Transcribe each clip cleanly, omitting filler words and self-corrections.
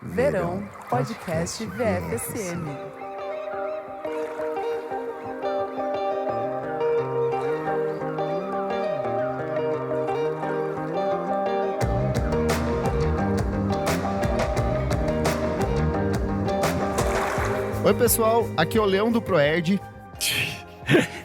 Verão Podcast VFSM. Oi pessoal, aqui é o Leão do Proerd.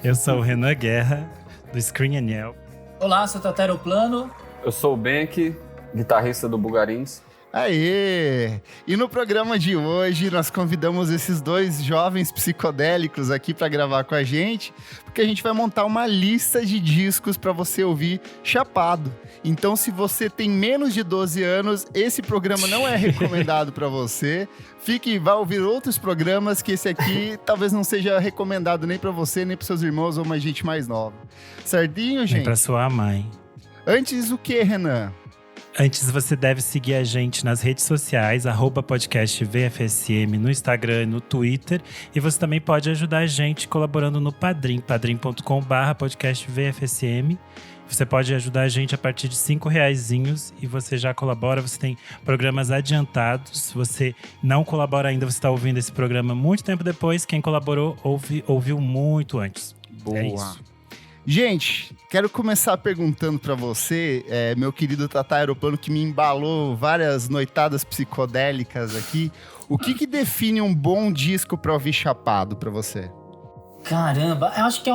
Eu sou o Renan Guerra, do Screen Aniel. Olá, sou Tatero Plano. Eu sou o Benk, guitarrista do Bugarins. Aê! E no programa de hoje nós convidamos esses dois jovens psicodélicos aqui para gravar com a gente, porque a gente vai montar uma lista de discos para você ouvir chapado. Então, se você tem menos de 12 anos, esse programa não é recomendado para você. Vai ouvir outros programas que esse aqui talvez não seja recomendado nem para você, nem para seus irmãos ou uma gente mais nova. Certinho, gente? Nem para sua mãe. Antes o que, Renan? Antes, você deve seguir a gente nas redes sociais, @podcastvfsm, no Instagram e no Twitter. E você também pode ajudar a gente colaborando no Padrim, padrim.com/podcastvfsm. Você pode ajudar a gente a partir de R$5 e você já colabora, você tem programas adiantados. Se você não colabora ainda, você está ouvindo esse programa muito tempo depois. Quem colaborou, ouviu muito antes. Boa. É isso. Gente, quero começar perguntando pra você, meu querido Tata Aeroplano, que me embalou várias noitadas psicodélicas aqui. O que define um bom disco pra ouvir chapado pra você? Caramba, eu acho que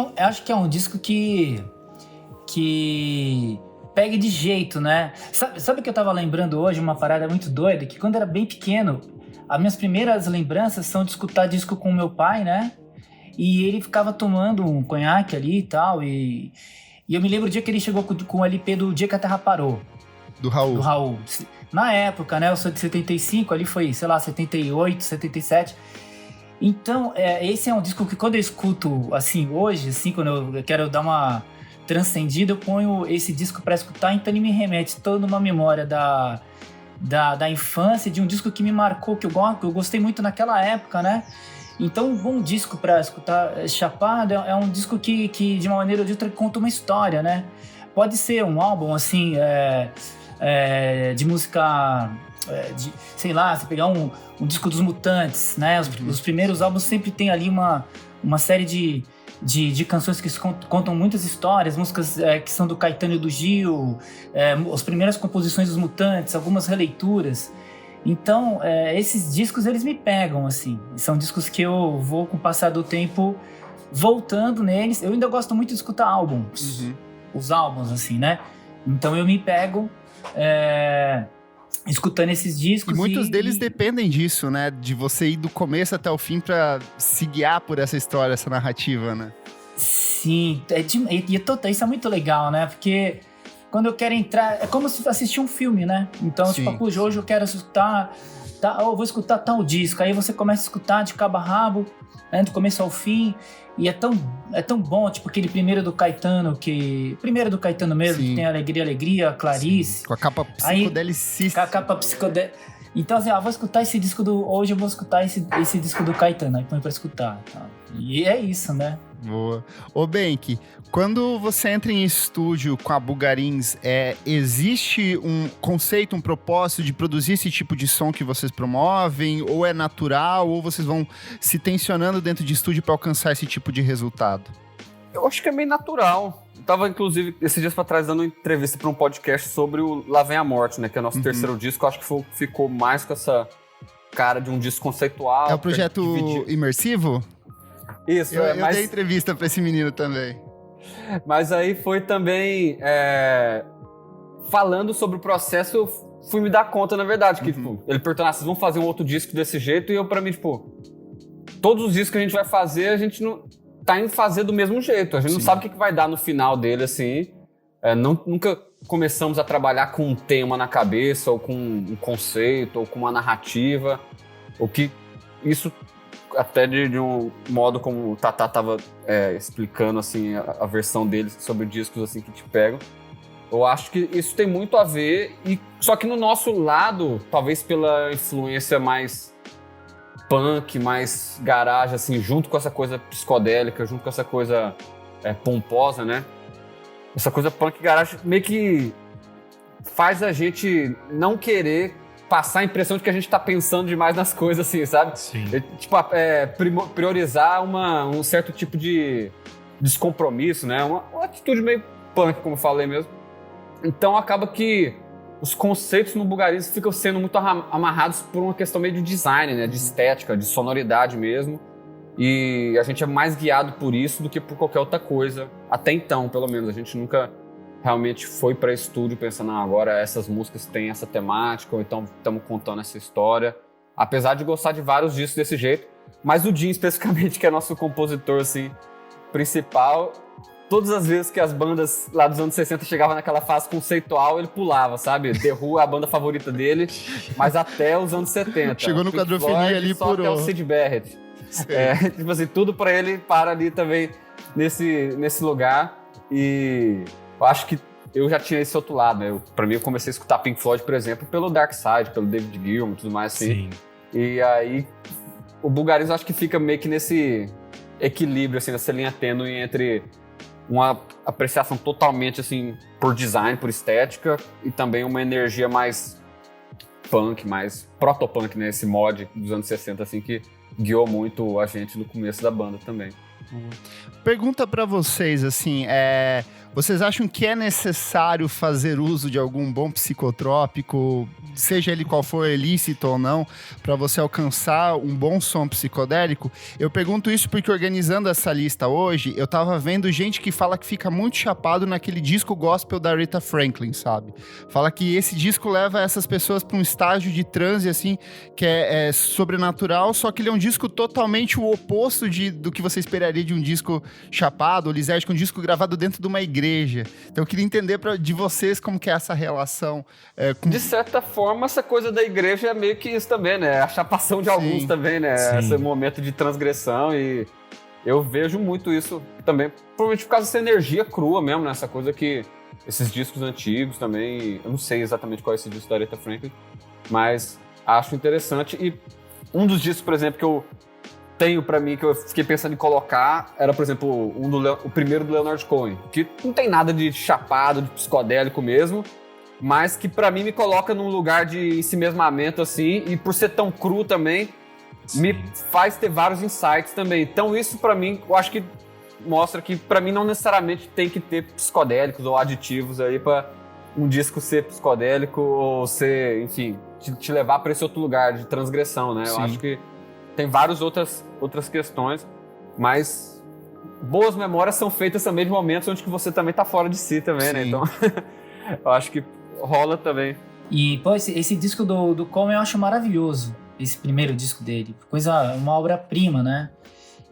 é um disco que pegue de jeito, né? Sabe que eu tava lembrando hoje, uma parada muito doida, que quando eu era bem pequeno, as minhas primeiras lembranças são de escutar disco com meu pai, né? E ele ficava tomando um conhaque ali e tal, e eu me lembro o dia que ele chegou com o LP do Dia que a Terra Parou. Do Raul. Do Raul. Na época, né, eu sou de 75, ali foi, sei lá, 78, 77. Então, esse é um disco que quando eu escuto, assim, hoje, assim, quando eu quero dar uma transcendida, eu ponho esse disco pra escutar, então ele me remete toda uma memória da infância, de um disco que me marcou, que eu gostei muito naquela época, né? Então, um bom disco para escutar chapado é um disco que, de uma maneira ou de outra, conta uma história, né? Pode ser um álbum, assim, de música, sei lá, você pegar um disco dos Mutantes, né? Os primeiros álbuns sempre tem ali uma série de canções que contam muitas histórias, músicas que são do Caetano e do Gil, as primeiras composições dos Mutantes, algumas releituras. Então, esses discos, eles me pegam, assim. São discos que eu vou, com o passar do tempo, voltando neles. Eu ainda gosto muito de escutar álbuns. Uhum. Os álbuns, assim, né? Então, eu me pego escutando esses discos. E muitos deles dependem disso, né? De você ir do começo até o fim pra se guiar por essa história, essa narrativa, né? Sim. Isso é muito legal, né? Porque quando eu quero entrar, é como se assistir um filme, né? Então, Sim, tipo, hoje eu quero escutar, eu vou escutar tal disco. Aí você começa a escutar de cabo a rabo, né, do começo ao fim. E é tão bom, tipo, aquele primeiro do Caetano mesmo, sim, que tem Alegria, Clarice. Sim. Com a capa psicodelicíssima. Com a capa psicodélica. Então, assim, vou escutar esse disco hoje eu vou escutar esse disco do Caetano. Aí põe pra escutar. Tá? E é isso, né? Boa. Ô, Benk, quando você entra em estúdio com a Bugarins, existe um conceito, um propósito de produzir esse tipo de som que vocês promovem? Ou é natural? Ou vocês vão se tensionando dentro de estúdio para alcançar esse tipo de resultado? Eu acho que é meio natural. Eu tava, inclusive, esses dias pra trás, dando uma entrevista pra um podcast sobre o Lá Vem a Morte, né? Que é o nosso terceiro disco. Eu acho que ficou mais com essa cara de um disco conceitual. É o projeto imersivo? Isso, eu dei entrevista pra esse menino também. Mas aí foi também falando sobre o processo, eu fui me dar conta, na verdade, que tipo, ele perguntou, vocês vão fazer um outro disco desse jeito? E eu, pra mim, tipo, todos os discos que a gente vai fazer, a gente não tá em fazer do mesmo jeito. A gente não sabe o que vai dar no final dele, assim. Nunca começamos a trabalhar com um tema na cabeça, ou com um conceito, ou com uma narrativa. O que isso... Até de um modo como o Tata tava explicando assim, a versão deles sobre discos assim, que te pegam. Eu acho que isso tem muito a ver, só que no nosso lado, talvez pela influência mais punk, mais garagem, assim, junto com essa coisa psicodélica, junto com essa coisa pomposa, né? Essa coisa punk garagem meio que faz a gente não querer passar a impressão de que a gente tá pensando demais nas coisas, assim, sabe? Sim. Tipo, priorizar um certo tipo de descompromisso, né? Uma atitude meio punk, como eu falei mesmo. Então acaba que os conceitos no Bulgarize ficam sendo muito amarrados por uma questão meio de design, né? De estética, de sonoridade mesmo. E a gente é mais guiado por isso do que por qualquer outra coisa. Até então, pelo menos. A gente nunca realmente foi para estúdio pensando, agora essas músicas têm essa temática, ou então estamos contando essa história. Apesar de gostar de vários discos desse jeito. Mas o Jim, especificamente, que é nosso compositor, assim, principal, todas as vezes que as bandas lá dos anos 60 chegavam naquela fase conceitual, ele pulava, sabe? The Who é a banda favorita dele, mas até os anos 70. Chegou no quadrofilia ali só por... até o Sid Barrett. Tipo assim, tudo pra ele para ali também nesse lugar. E eu acho que eu já tinha esse outro lado, né? Pra mim, eu comecei a escutar Pink Floyd, por exemplo, pelo Dark Side, pelo David Gilmour e tudo mais assim. Sim. E aí, o Bulgarize eu acho que fica meio que nesse equilíbrio, assim, nessa linha tênue entre uma apreciação totalmente, assim, por design, por estética, e também uma energia mais punk, mais proto-punk, né? Esse mod dos anos 60, assim, que guiou muito a gente no começo da banda também. Pergunta pra vocês, assim, vocês acham que é necessário fazer uso de algum bom psicotrópico, seja ele qual for, ilícito ou não, pra você alcançar um bom som psicodélico? Eu pergunto isso porque, organizando essa lista hoje, eu tava vendo gente que fala que fica muito chapado naquele disco gospel da Aretha Franklin, sabe? Fala que esse disco leva essas pessoas pra um estágio de transe, assim, que é sobrenatural, só que ele é um disco totalmente o oposto do que você esperaria de um disco chapado ou lisérgico, um disco gravado dentro de uma igreja. Então eu queria entender de vocês como que é essa relação. De certa forma, essa coisa da igreja é meio que isso também, né? A chapação de alguns também, né? Sim. Esse momento de transgressão, e eu vejo muito isso também, provavelmente por causa dessa energia crua mesmo, né? Essa coisa que esses discos antigos também, eu não sei exatamente qual é esse disco da Aretha Franklin, mas acho interessante. E um dos discos, por exemplo, que eu tenho pra mim, que eu fiquei pensando em colocar, era, por exemplo, o primeiro do Leonard Cohen, que não tem nada de chapado, de psicodélico mesmo, mas que pra mim me coloca num lugar de ensimesmamento, assim, e por ser tão cru também, me faz ter vários insights também. Então isso pra mim, eu acho que mostra que pra mim não necessariamente tem que ter psicodélicos ou aditivos aí pra um disco ser psicodélico ou ser, enfim, te levar pra esse outro lugar de transgressão, né? Sim. Eu acho que tem várias outras questões, mas boas memórias são feitas também de momentos onde que você também tá fora de si também, né? Então, eu acho que rola também. E, pô, esse disco do Cohen eu acho maravilhoso. Esse primeiro disco dele. Uma obra-prima, né?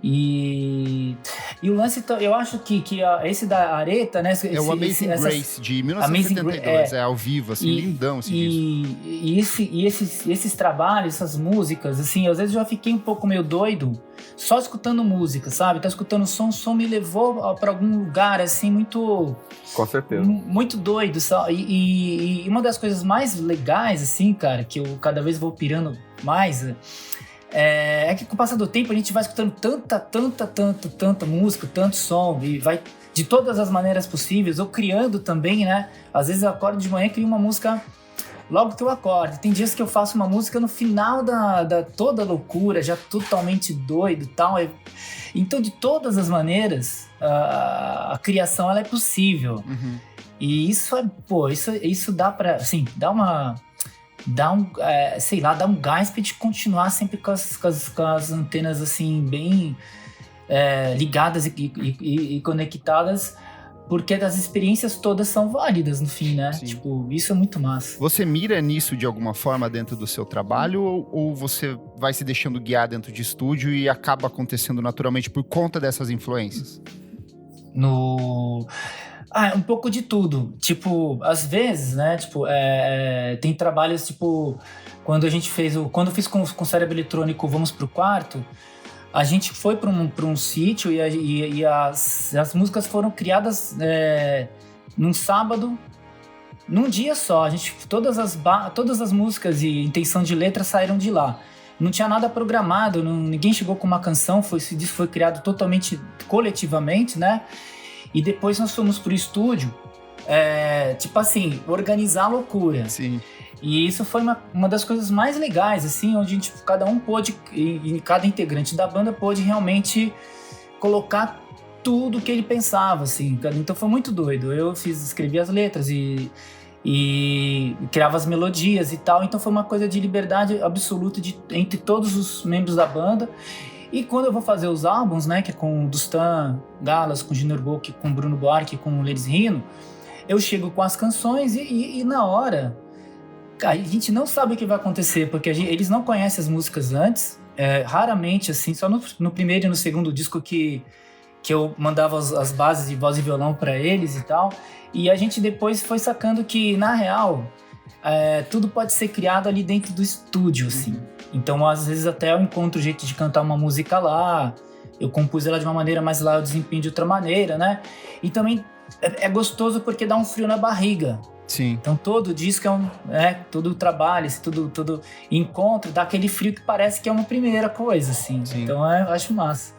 E o lance, eu acho que esse da Aretha, né? É o Amazing Grace, de 1972, ao vivo, assim, lindão esse disco. E esses trabalhos, essas músicas, assim, às vezes eu já fiquei um pouco meio doido só escutando música, sabe? Tá escutando som, o som me levou pra algum lugar, assim, muito... Com certeza. Muito doido, sabe? E uma das coisas mais legais, assim, cara, que eu cada vez vou pirando mais... É que com o passar do tempo a gente vai escutando tanta música, tanto som, e vai de todas as maneiras possíveis, ou criando também, né? Às vezes eu acordo de manhã e crio uma música logo que eu acordo. Tem dias que eu faço uma música no final da toda loucura, já totalmente doido e tal. Então, de todas as maneiras, a criação ela é possível. Uhum. E isso dá pra, assim, dá um gás pra gente continuar sempre com as antenas, assim, bem ligadas e conectadas, porque as experiências todas são válidas no fim, né? Sim. Tipo, isso é muito massa. Você mira nisso de alguma forma dentro do seu trabalho, ou você vai se deixando guiar dentro de estúdio e acaba acontecendo naturalmente por conta dessas influências? Um pouco de tudo. Tipo, às vezes, né? Tipo, tem trabalhos, tipo... Quando eu fiz com o Cérebro Eletrônico Vamos Pro Quarto, a gente foi para um sítio e as músicas foram criadas num sábado, num dia só. Todas as músicas e intenção de letra saíram de lá. Não tinha nada programado, ninguém chegou com uma canção, esse disco foi criado totalmente coletivamente, né? E depois nós fomos pro estúdio tipo assim, organizar a loucura. Sim. E isso foi uma das coisas mais legais, assim, onde cada um pôde, e cada integrante da banda pôde realmente colocar tudo que ele pensava, assim. Então foi muito doido. Eu escrevi as letras e criava as melodias e tal. Então foi uma coisa de liberdade absoluta entre todos os membros da banda. E quando eu vou fazer os álbuns, né, que é com o Dustan Galas, com o Junior Bock, com o Bruno Buarque, com o Leris Rino, eu chego com as canções e na hora... A gente não sabe o que vai acontecer, porque eles não conhecem as músicas antes, raramente, assim, só no primeiro e no segundo disco que eu mandava as bases de voz e violão para eles e tal, e a gente depois foi sacando que, na real, tudo pode ser criado ali dentro do estúdio, assim. Então, às vezes, até eu encontro o jeito de cantar uma música lá, eu compus ela de uma maneira, mas lá eu desempenho de outra maneira, né? E também é gostoso porque dá um frio na barriga. Sim. Então todo disco todo trabalho, todo encontro, dá aquele frio que parece que é uma primeira coisa, assim. Sim. Então eu acho massa.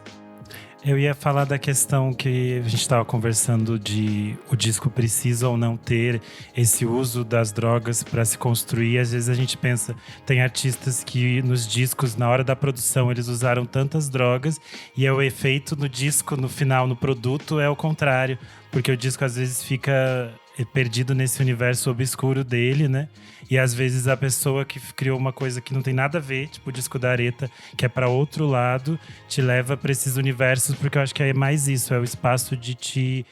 Eu ia falar da questão que a gente estava conversando de o disco precisa ou não ter esse uso das drogas para se construir. Às vezes a gente pensa, tem artistas que nos discos, na hora da produção, eles usaram tantas drogas e o efeito no disco, no final, no produto, é o contrário. Porque o disco às vezes fica perdido nesse universo obscuro dele, né? E às vezes a pessoa que criou uma coisa que não tem nada a ver, tipo o disco da Areta, que é para outro lado, te leva para esses universos, porque eu acho que é mais isso, é o espaço de te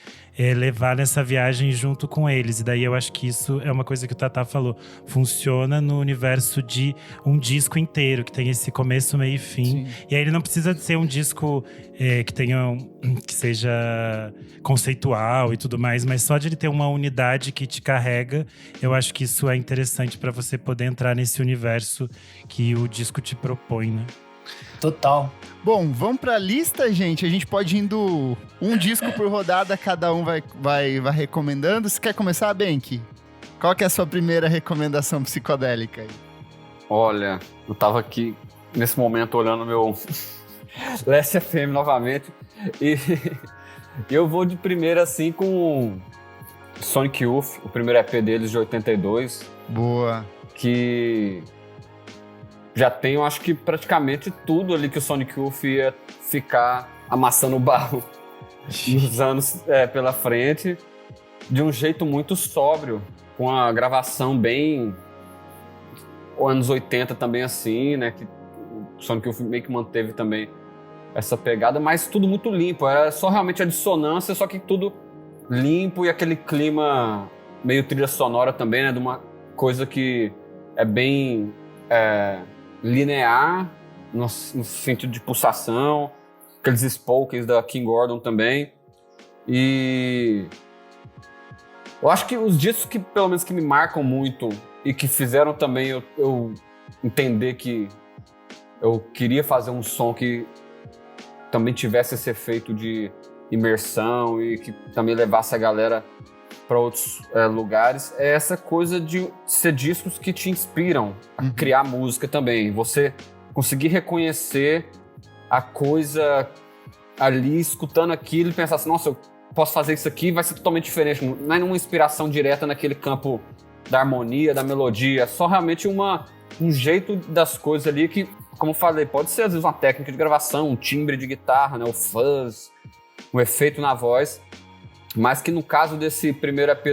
levar nessa viagem junto com eles. E daí eu acho que isso é uma coisa que o Tatá falou, funciona no universo de um disco inteiro, que tem esse começo, meio e fim. Sim. E aí ele não precisa ser um disco que seja conceitual e tudo mais, mas só de ele ter uma unidade que te carrega, eu acho que isso é interessante para você poder entrar nesse universo que o disco te propõe, né? Total. Bom, vamos pra lista, gente. A gente pode ir indo um disco por rodada, cada um vai recomendando. Você quer começar, Benki? Qual que é a sua primeira recomendação psicodélica aí? Olha, eu tava aqui nesse momento olhando meu Last FM novamente e eu vou de primeira assim com Sonic Youth, o primeiro EP deles de 82. Boa. Que já tem, eu acho que praticamente tudo ali que o Sonic Youth ia ficar amassando o barro nos anos pela frente, de um jeito muito sóbrio, com a gravação bem anos 80 também assim, né, que o Sonic Youth meio que manteve também essa pegada, mas tudo muito limpo, era só realmente a dissonância, só que tudo limpo e aquele clima meio trilha sonora também, né, de uma coisa que é bem linear, no sentido de pulsação, aqueles spokes da King Gordon também. E eu acho que os discos que, pelo menos, que me marcam muito e que fizeram também eu entender que eu queria fazer um som que também tivesse esse efeito de imersão e que também levasse a galera para outros lugares, é essa coisa de ser discos que te inspiram a criar música também. Você conseguir reconhecer a coisa ali, escutando aquilo e pensar assim, nossa, eu posso fazer isso aqui, vai ser totalmente diferente. Não é uma inspiração direta naquele campo da harmonia, da melodia, é só realmente um jeito das coisas ali que, como eu falei, pode ser às vezes uma técnica de gravação, um timbre de guitarra, né, o fuzz, um efeito na voz, mas que no caso desse primeiro EP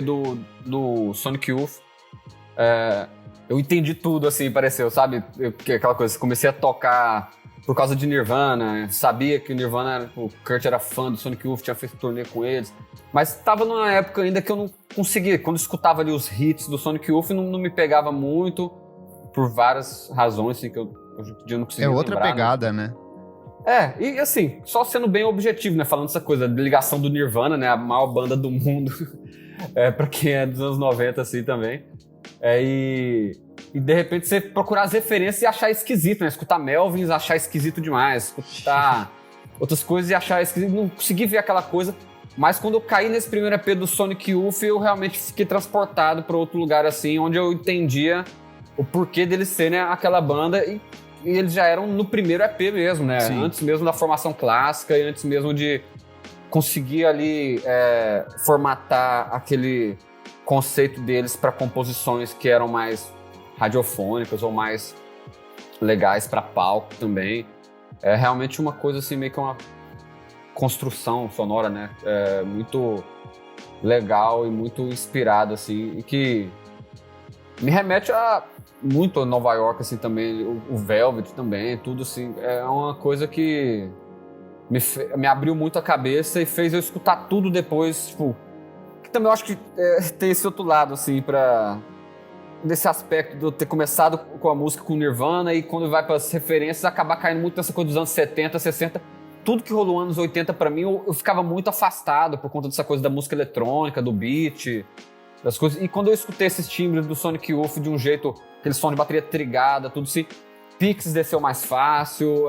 do Sonic Youth, eu entendi tudo, assim, pareceu, sabe? Aquela coisa, comecei a tocar por causa de Nirvana, sabia que o Nirvana, o Kurt era fã do Sonic Youth, tinha feito turnê com eles, mas estava numa época ainda que eu não conseguia, quando eu escutava ali os hits do Sonic Youth, não me pegava muito, por várias razões, assim, que eu hoje em dia não conseguia outra lembrar, pegada, né? E assim, só sendo bem objetivo, né? Falando essa coisa, da ligação do Nirvana, né? A maior banda do mundo, pra quem é dos anos 90, assim, também. E de repente você procurar as referências e achar esquisito, né? Escutar Melvins, achar esquisito demais. Escutar outras coisas e achar esquisito. Não consegui ver aquela coisa. Mas quando eu caí nesse primeiro EP do Sonic Youth, eu realmente fiquei transportado para outro lugar, assim, onde eu entendia o porquê deles serem aquela banda e eles já eram no primeiro EP mesmo, né? Sim. Antes mesmo da formação clássica e antes mesmo de conseguir ali formatar aquele conceito deles para composições que eram mais radiofônicas ou mais legais para palco também. É realmente uma coisa assim, meio que uma construção sonora, né? Muito legal e muito inspirada, assim, e que me remete muito a Nova York, assim, também, o Velvet também, tudo assim, é uma coisa que me abriu muito a cabeça e fez eu escutar tudo depois, tipo, que também eu acho que tem esse outro lado, assim, desse aspecto de eu ter começado com a música com Nirvana e quando vai para as referências acabar caindo muito nessa coisa dos anos 70, 60, tudo que rolou nos anos 80 pra mim, eu ficava muito afastado por conta dessa coisa da música eletrônica, do beat, das coisas. E quando eu escutei esses timbres do Sonic Youth de um jeito, aquele som de bateria trigada, tudo assim, Pixies desceu mais fácil,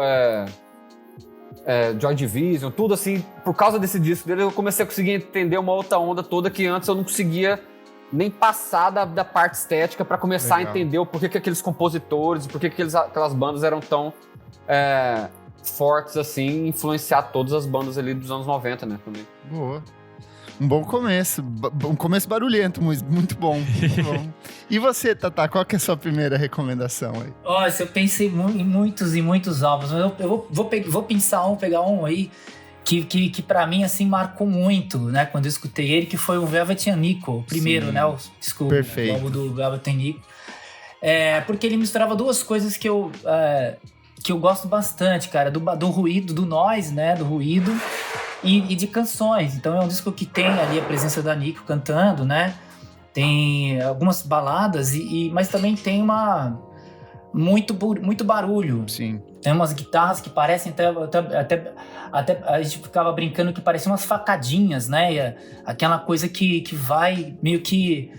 Joy Division, tudo assim, por causa desse disco dele, eu comecei a conseguir entender uma outra onda toda que antes eu não conseguia nem passar da parte estética pra começar a entender o porquê que aqueles compositores, porquê que aquelas bandas eram tão fortes assim, influenciar todas as bandas ali dos anos 90, né, também. Boa. Um bom começo. Um começo barulhento, mas muito bom. Muito bom. E você, Tatá, qual que é a sua primeira recomendação aí? Olha, eu pensei em muitos álbuns, mas eu vou pegar um aí que pra mim, assim, marcou muito, né, quando eu escutei ele, que foi o Velvet Nico, o primeiro, Sim. né, o álbum do Velvet Nico. Porque ele misturava duas coisas que eu gosto bastante, cara, do ruído, do noise, né, do ruído e de canções. Então é um disco que tem ali a presença da Nico cantando, né, tem algumas baladas, mas também tem muito barulho. Sim. Tem umas guitarras que parecem até a gente ficava brincando que pareciam umas facadinhas, né, aquela coisa que vai meio que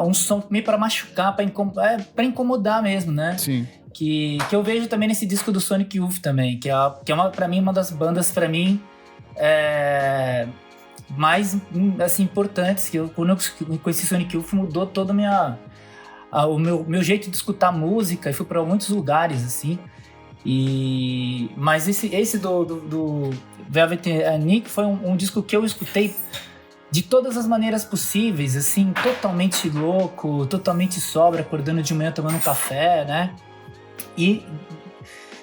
um som meio para machucar, para incomodar mesmo, né? Sim. Que eu vejo também nesse disco do Sonic Youth também, que é pra mim uma das bandas pra mim mais assim, importantes, que quando eu conheci Sonic Youth mudou toda o meu jeito de escutar música e fui para muitos lugares assim. Mas esse do Velvet Nick foi um disco que eu escutei de todas as maneiras possíveis, assim, totalmente louco, totalmente sóbrio, acordando de manhã tomando café, né? E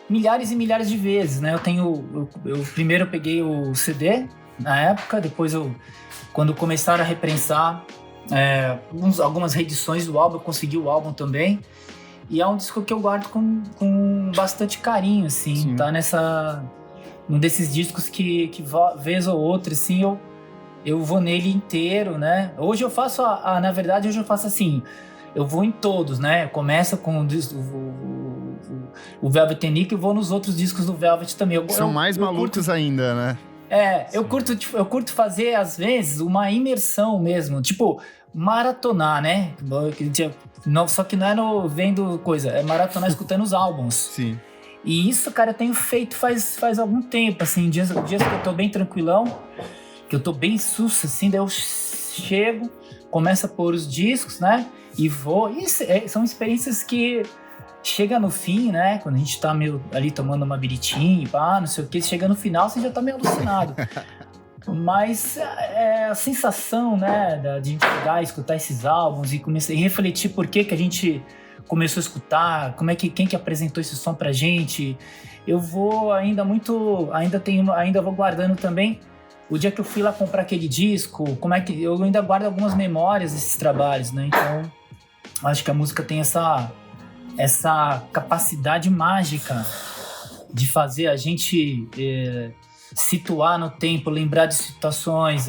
milhares e milhares de vezes, né? Eu primeiro peguei o CD na época, depois quando começaram a reprensar algumas reedições do álbum, eu consegui o álbum também. E é um disco que eu guardo com bastante carinho, assim. Sim. Tá um desses discos que vez ou outra, assim, eu vou nele inteiro, né? Hoje eu faço, na verdade, assim, eu vou em todos, né? Começa com o Velvet Nick e vou nos outros discos do Velvet também. São mais malucos ainda, né? Eu curto fazer, às vezes, uma imersão mesmo, tipo, maratonar, né? Não, só que não é vendo coisa, é maratonar escutando os álbuns. Sim. E isso, cara, eu tenho feito faz algum tempo, assim, dias que eu tô bem tranquilão, que eu tô bem susto, assim, daí eu chego, começo a pôr os discos, né? E vou. São experiências que chega no fim, né? Quando a gente tá meio ali tomando uma biritinha, não sei o que, chega no final, você já tá meio alucinado. Mas a sensação, né, de a gente pegar e escutar esses álbuns e refletir por que a gente começou a escutar, quem que apresentou esse som pra gente. Eu vou ainda vou guardando também o dia que eu fui lá comprar aquele disco, eu ainda guardo algumas memórias desses trabalhos, né? Então, acho que a música tem essa capacidade mágica de fazer a gente situar no tempo, lembrar de situações,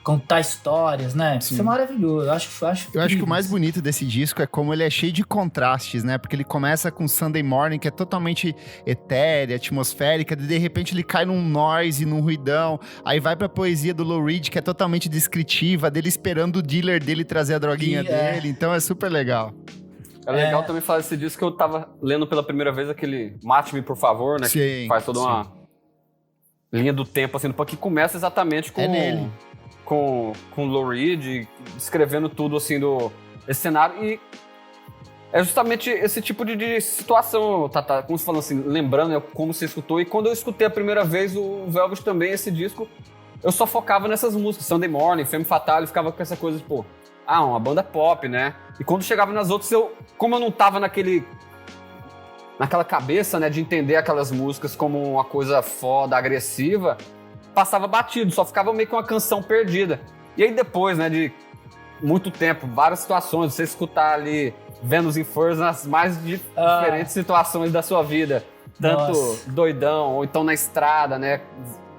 contar histórias, né? Sim. Isso é maravilhoso. Eu acho que o mais bonito desse disco é como ele é cheio de contrastes, né? Porque ele começa com Sunday Morning, que é totalmente etérea, atmosférica, de repente ele cai num noise, num ruidão, aí vai pra poesia do Lou Reed, que é totalmente descritiva, dele esperando o dealer dele trazer a droguinha dele, então é super legal. É legal também falar desse disco que eu tava lendo pela primeira vez aquele Mate-me, por favor, né? Sim, que faz toda uma linha do tempo, assim, que começa exatamente com o Lou Reed, descrevendo tudo, assim, esse cenário. E é justamente esse tipo de situação, Tatá, como você falou assim, lembrando como você escutou. E quando eu escutei a primeira vez o Velvet também, esse disco, eu só focava nessas músicas, Sunday Morning, Femme Fatale, ficava com essa coisa de, uma banda pop, né? E quando chegava nas outras, como eu não tava naquela cabeça, né, de entender aquelas músicas como uma coisa foda, agressiva, passava batido, só ficava meio que uma canção perdida. E aí depois, né, de muito tempo, várias situações, você escutar ali Venus in Furs nas mais diferentes situações da sua vida. Tanto doidão, ou então na estrada, né,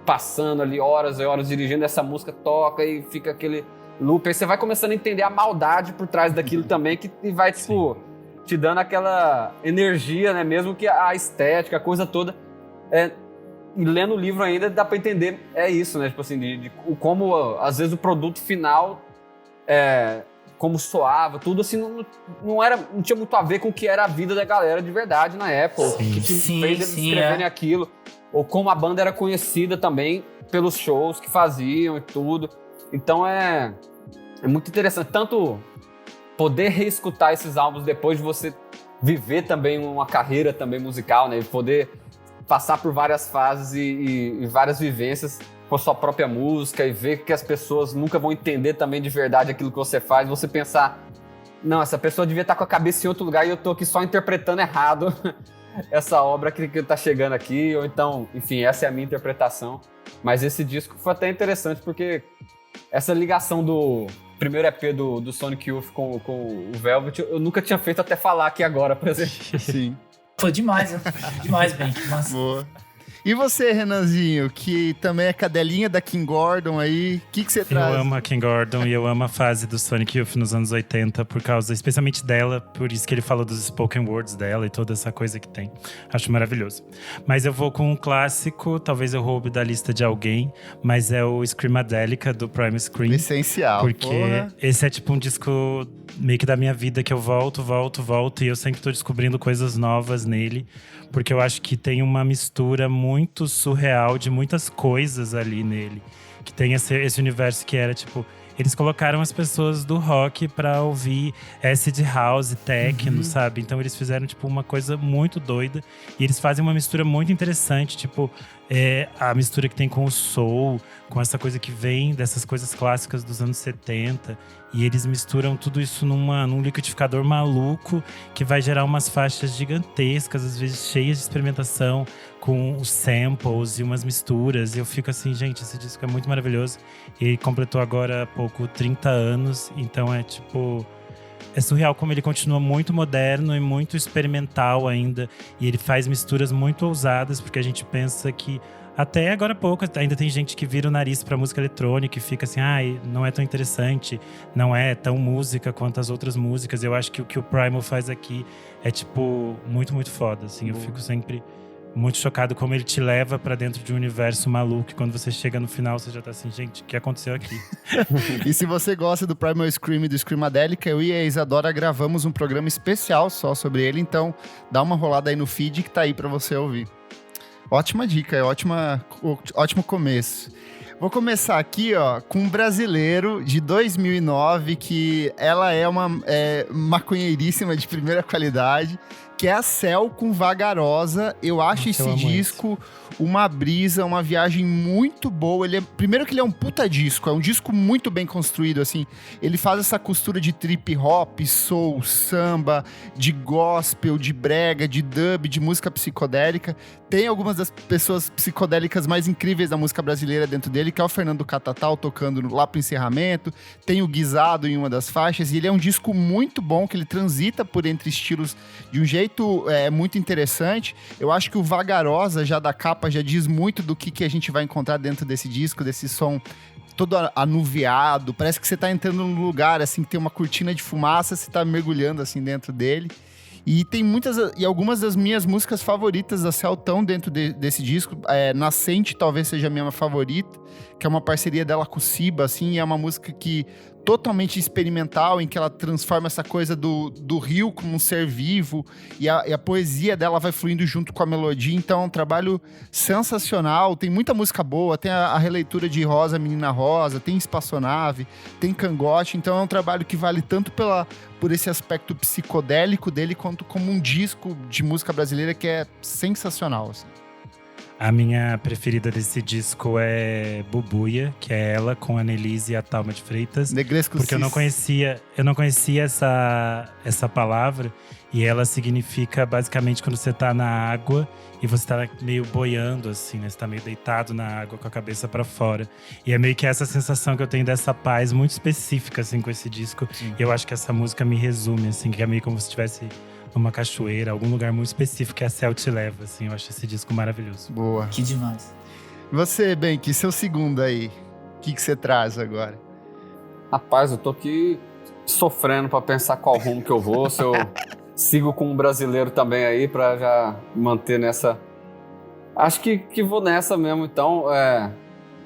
passando ali horas e horas dirigindo, essa música toca e fica aquele loop. Aí você vai começando a entender a maldade por trás daquilo também, que vai, tipo, te dando aquela energia, né, mesmo que a estética, a coisa toda. E lendo o livro ainda dá pra entender, isso, né, tipo assim, de como, às vezes, o produto final, como soava, tudo assim, não tinha muito a ver com o que era a vida da galera de verdade na época, o que fez eles escreverem aquilo, ou como a banda era conhecida também pelos shows que faziam e tudo. Então é muito interessante, tanto poder reescutar esses álbuns depois de você viver também uma carreira também musical, né, poder passar por várias fases e várias vivências com a sua própria música e ver que as pessoas nunca vão entender também de verdade aquilo que você faz. Você pensar, não, essa pessoa devia estar com a cabeça em outro lugar e eu tô aqui só interpretando errado essa obra que tá chegando aqui. Ou então, enfim, essa é a minha interpretação. Mas esse disco foi até interessante porque essa ligação do primeiro EP do Sonic Youth com o Velvet, eu nunca tinha feito até falar aqui agora, por exemplo. Sim. Foi demais, né? Demais, bem. Boa. E você, Renanzinho, que também é cadelinha da King Gordon aí, o que você traz? Eu amo a King Gordon e eu amo a fase do Sonic Youth nos anos 80, por causa, especialmente dela, por isso que ele falou dos spoken words dela e toda essa coisa que tem. Acho maravilhoso. Mas eu vou com um clássico, talvez eu roube da lista de alguém, mas é o Screamadelica, do Primal Scream. Essencial. Porque esse é tipo um disco meio que da minha vida, que eu volto, e eu sempre tô descobrindo coisas novas nele. Porque eu acho que tem uma mistura muito surreal de muitas coisas ali nele. Que tem esse universo que era, tipo… Eles colocaram as pessoas do rock pra ouvir acid house, techno, sabe? Então eles fizeram, tipo, uma coisa muito doida. E eles fazem uma mistura muito interessante, tipo… a mistura que tem com o soul, com essa coisa que vem dessas coisas clássicas dos anos 70. E eles misturam tudo isso num liquidificador maluco que vai gerar umas faixas gigantescas, às vezes cheias de experimentação, com os samples e umas misturas. E eu fico assim, gente, esse disco é muito maravilhoso. E ele completou agora há pouco 30 anos, então é tipo… É surreal como ele continua muito moderno e muito experimental ainda. E ele faz misturas muito ousadas, porque a gente pensa que… Até agora há pouco, ainda tem gente que vira o nariz pra música eletrônica e fica assim, não é tão interessante, não é tão música quanto as outras músicas. Eu acho que o que o Primal faz aqui é, tipo, muito, muito foda, assim. Eu fico sempre muito chocado como ele te leva pra dentro de um universo maluco. E quando você chega no final, você já tá assim, gente, o que aconteceu aqui? E se você gosta do Primal Scream e do Screamadelica, eu e a Isadora gravamos um programa especial só sobre ele, então dá uma rolada aí no feed que tá aí pra você ouvir. Ótima dica, ótimo começo. Vou começar aqui, ó, com um brasileiro de 2009, que ela é uma maconheiríssima de primeira qualidade, que é a Cell com Vagarosa. Eu acho esse disco uma brisa, uma viagem muito boa. Primeiro que ele é um puta disco, é um disco muito bem construído, assim. Ele faz essa costura de trip hop, soul, samba, de gospel, de brega, de dub, de música psicodélica. Tem algumas das pessoas psicodélicas mais incríveis da música brasileira dentro dele, que é o Fernando Catatal tocando lá pro encerramento. Tem o Guisado em uma das faixas. E ele é um disco muito bom, que ele transita por entre estilos de um jeito muito interessante. Eu acho que o Vagarosa, já da capa, já diz muito do que a gente vai encontrar dentro desse disco, desse som todo anuviado. Parece que você tá entrando num lugar, assim, que tem uma cortina de fumaça, você tá mergulhando, assim, dentro dele. E tem algumas das minhas músicas favoritas da Cell estão dentro desse disco. Nascente talvez seja a minha favorita, que é uma parceria dela com o Siba, assim, e é uma música que totalmente experimental, em que ela transforma essa coisa do rio como um ser vivo, e a poesia dela vai fluindo junto com a melodia. Então é um trabalho sensacional, tem muita música boa, tem a releitura de Rosa, Menina Rosa, tem Espaçonave, tem Cangote. Então é um trabalho que vale tanto por esse aspecto psicodélico dele, quanto como um disco de música brasileira que é sensacional, assim. A minha preferida desse disco é Bubuia, que é ela com a Annelise e a Thalma de Freitas. Negresco Porque eu não conhecia essa palavra. E ela significa basicamente quando você tá na água e você tá meio boiando, assim, né? Você tá meio deitado na água com a cabeça pra fora. E é meio que essa sensação que eu tenho dessa paz muito específica, assim, com esse disco. E eu acho que essa música me resume, assim, que é meio como se estivesse numa cachoeira, algum lugar muito específico que a Céu te leva, assim. Eu acho esse disco maravilhoso. Boa. Que demais. Você, bem, que seu segundo aí, o que você traz agora? Rapaz, eu tô aqui sofrendo pra pensar qual rumo que eu vou, se eu sigo com um brasileiro também aí pra já manter nessa... Acho que vou nessa mesmo, então,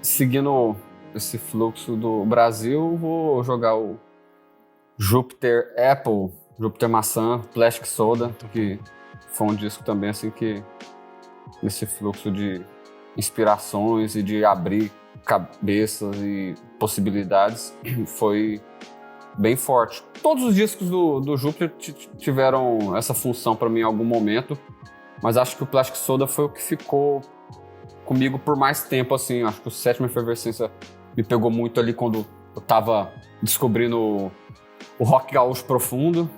seguindo esse fluxo do Brasil, vou jogar o Júpiter Apple, Júpiter Maçã, Plastic Soda, que foi um disco também, assim, que nesse fluxo de inspirações e de abrir cabeças e possibilidades, foi bem forte. Todos os discos do Júpiter tiveram essa função para mim em algum momento, mas acho que o Plastic Soda foi o que ficou comigo por mais tempo, assim. Acho que o Sétima Efervescência me pegou muito ali quando eu tava descobrindo o rock gaúcho profundo.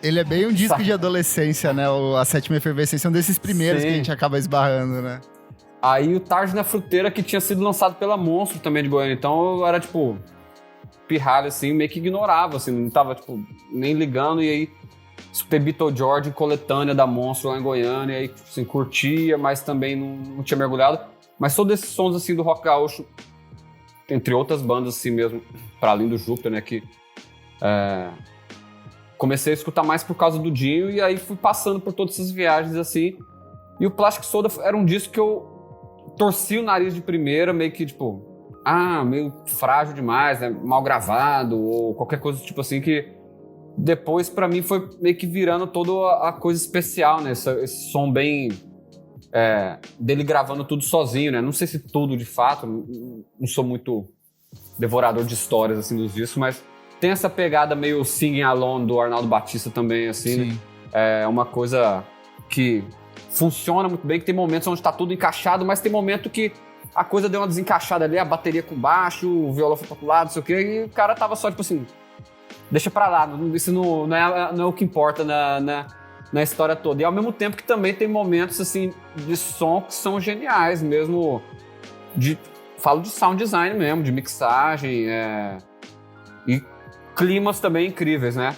Ele é bem um disco de adolescência, né? A Sétima Efervescência é um desses primeiros Sim. que a gente acaba esbarrando, né? Aí o Tarde na Fruteira, que tinha sido lançado pela Monstro também de Goiânia, então eu era, tipo, pirralho, assim, meio que ignorava, assim, não tava, tipo, nem ligando, e aí escutei Beatle George em coletânea da Monstro lá em Goiânia, e aí, assim, curtia, mas também não tinha mergulhado. Mas todos esses sons, assim, do rock gaúcho, entre outras bandas, assim mesmo, para além do Júpiter, né, que comecei a escutar mais por causa do Dinho, e aí fui passando por todas essas viagens, assim, e o Plastic Soda era um disco que eu torci o nariz de primeira, meio que, tipo, meio frágil demais, né, mal gravado, ou qualquer coisa, tipo assim, que depois, pra mim, foi meio que virando toda a coisa especial, né, esse som bem... dele gravando tudo sozinho, né, não sei se tudo, de fato, não sou muito devorador de histórias, assim, dos discos, mas tem essa pegada meio Singing Alone do Arnaldo Batista também, assim, né? É uma coisa que funciona muito bem, que tem momentos onde tá tudo encaixado, mas tem momento que a coisa deu uma desencaixada ali, a bateria com baixo, o violão foi pro lado, não sei o quê, e o cara tava só, tipo assim, deixa pra lá, isso não é o que importa na história toda. E ao mesmo tempo que também tem momentos, assim, de som que são geniais mesmo, falo de sound design mesmo, de mixagem, e climas também incríveis, né?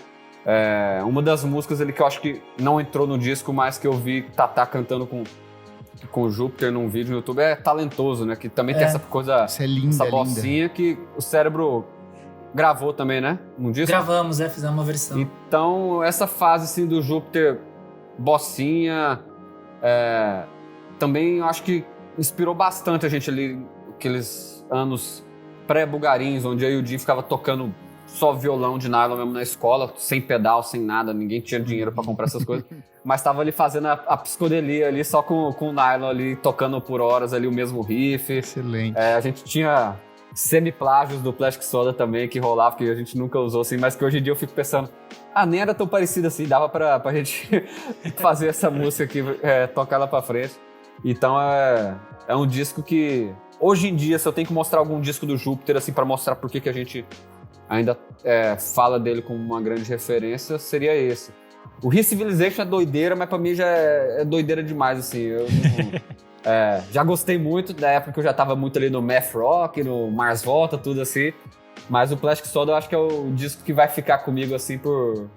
Uma das músicas ali que eu acho que não entrou no disco, mas que eu vi Tatá cantando com o Júpiter num vídeo no YouTube, é Talentoso, né? Que também tem essa coisa, Isso é linda, essa bocinha que o cérebro gravou também, né? Num disco. Gravamos, fizemos uma versão. Então, essa fase assim do Júpiter, bocinha, também acho que inspirou bastante a gente ali, aqueles anos pré-Bugarins, onde eu e o Dinho ficava tocando só violão de nylon mesmo na escola, sem pedal, sem nada, ninguém tinha dinheiro pra comprar essas coisas, mas tava ali fazendo a psicodelia ali, só com o nylon ali, tocando por horas ali o mesmo riff. Excelente. A gente tinha semi-plágios do Plastic Soda também, que rolava, que a gente nunca usou assim, mas que hoje em dia eu fico pensando, nem era tão parecido assim, dava pra gente fazer essa música aqui, tocar ela pra frente. Então é um disco que, hoje em dia, se eu tenho que mostrar algum disco do Júpiter, assim, pra mostrar por que a gente ainda fala dele como uma grande referência, seria esse. O Re-Civilization é doideira, mas pra mim já é doideira demais, assim. Eu já gostei muito, da época que eu já tava muito ali no Math Rock, no Mars Volta, tudo assim. Mas o Plastic Soda eu acho que é o disco que vai ficar comigo, assim, por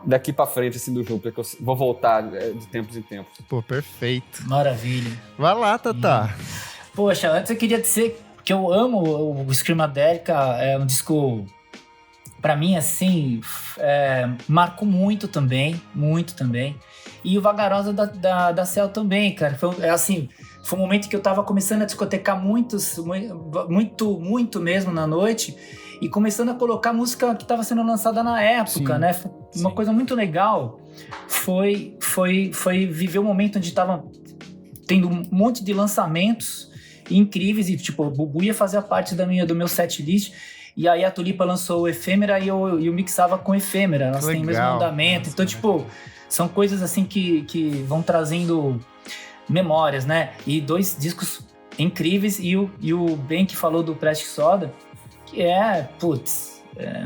daqui pra frente, assim, do Júpiter, que eu vou voltar de tempos em tempos. Pô, perfeito. Maravilha. Vai lá, Tatá. Poxa, antes eu queria dizer que eu amo o Screamadelica, é um disco, pra mim, assim, marcou muito também. E o Vagarosa da Cell também, cara. Foi um momento que eu tava começando a discotecar muito mesmo na noite e começando a colocar música que tava sendo lançada na época, né? Uma coisa muito legal foi viver um momento onde tava tendo um monte de lançamentos incríveis e, tipo, o Bubu ia fazer parte do meu setlist. E aí a Tulipa lançou o Efêmera e eu mixava com Efêmera. Elas têm o mesmo andamento. Então, tipo, são coisas assim que vão trazendo memórias, né? E 2 discos incríveis, e o Ben que falou do Plastic Soda, que é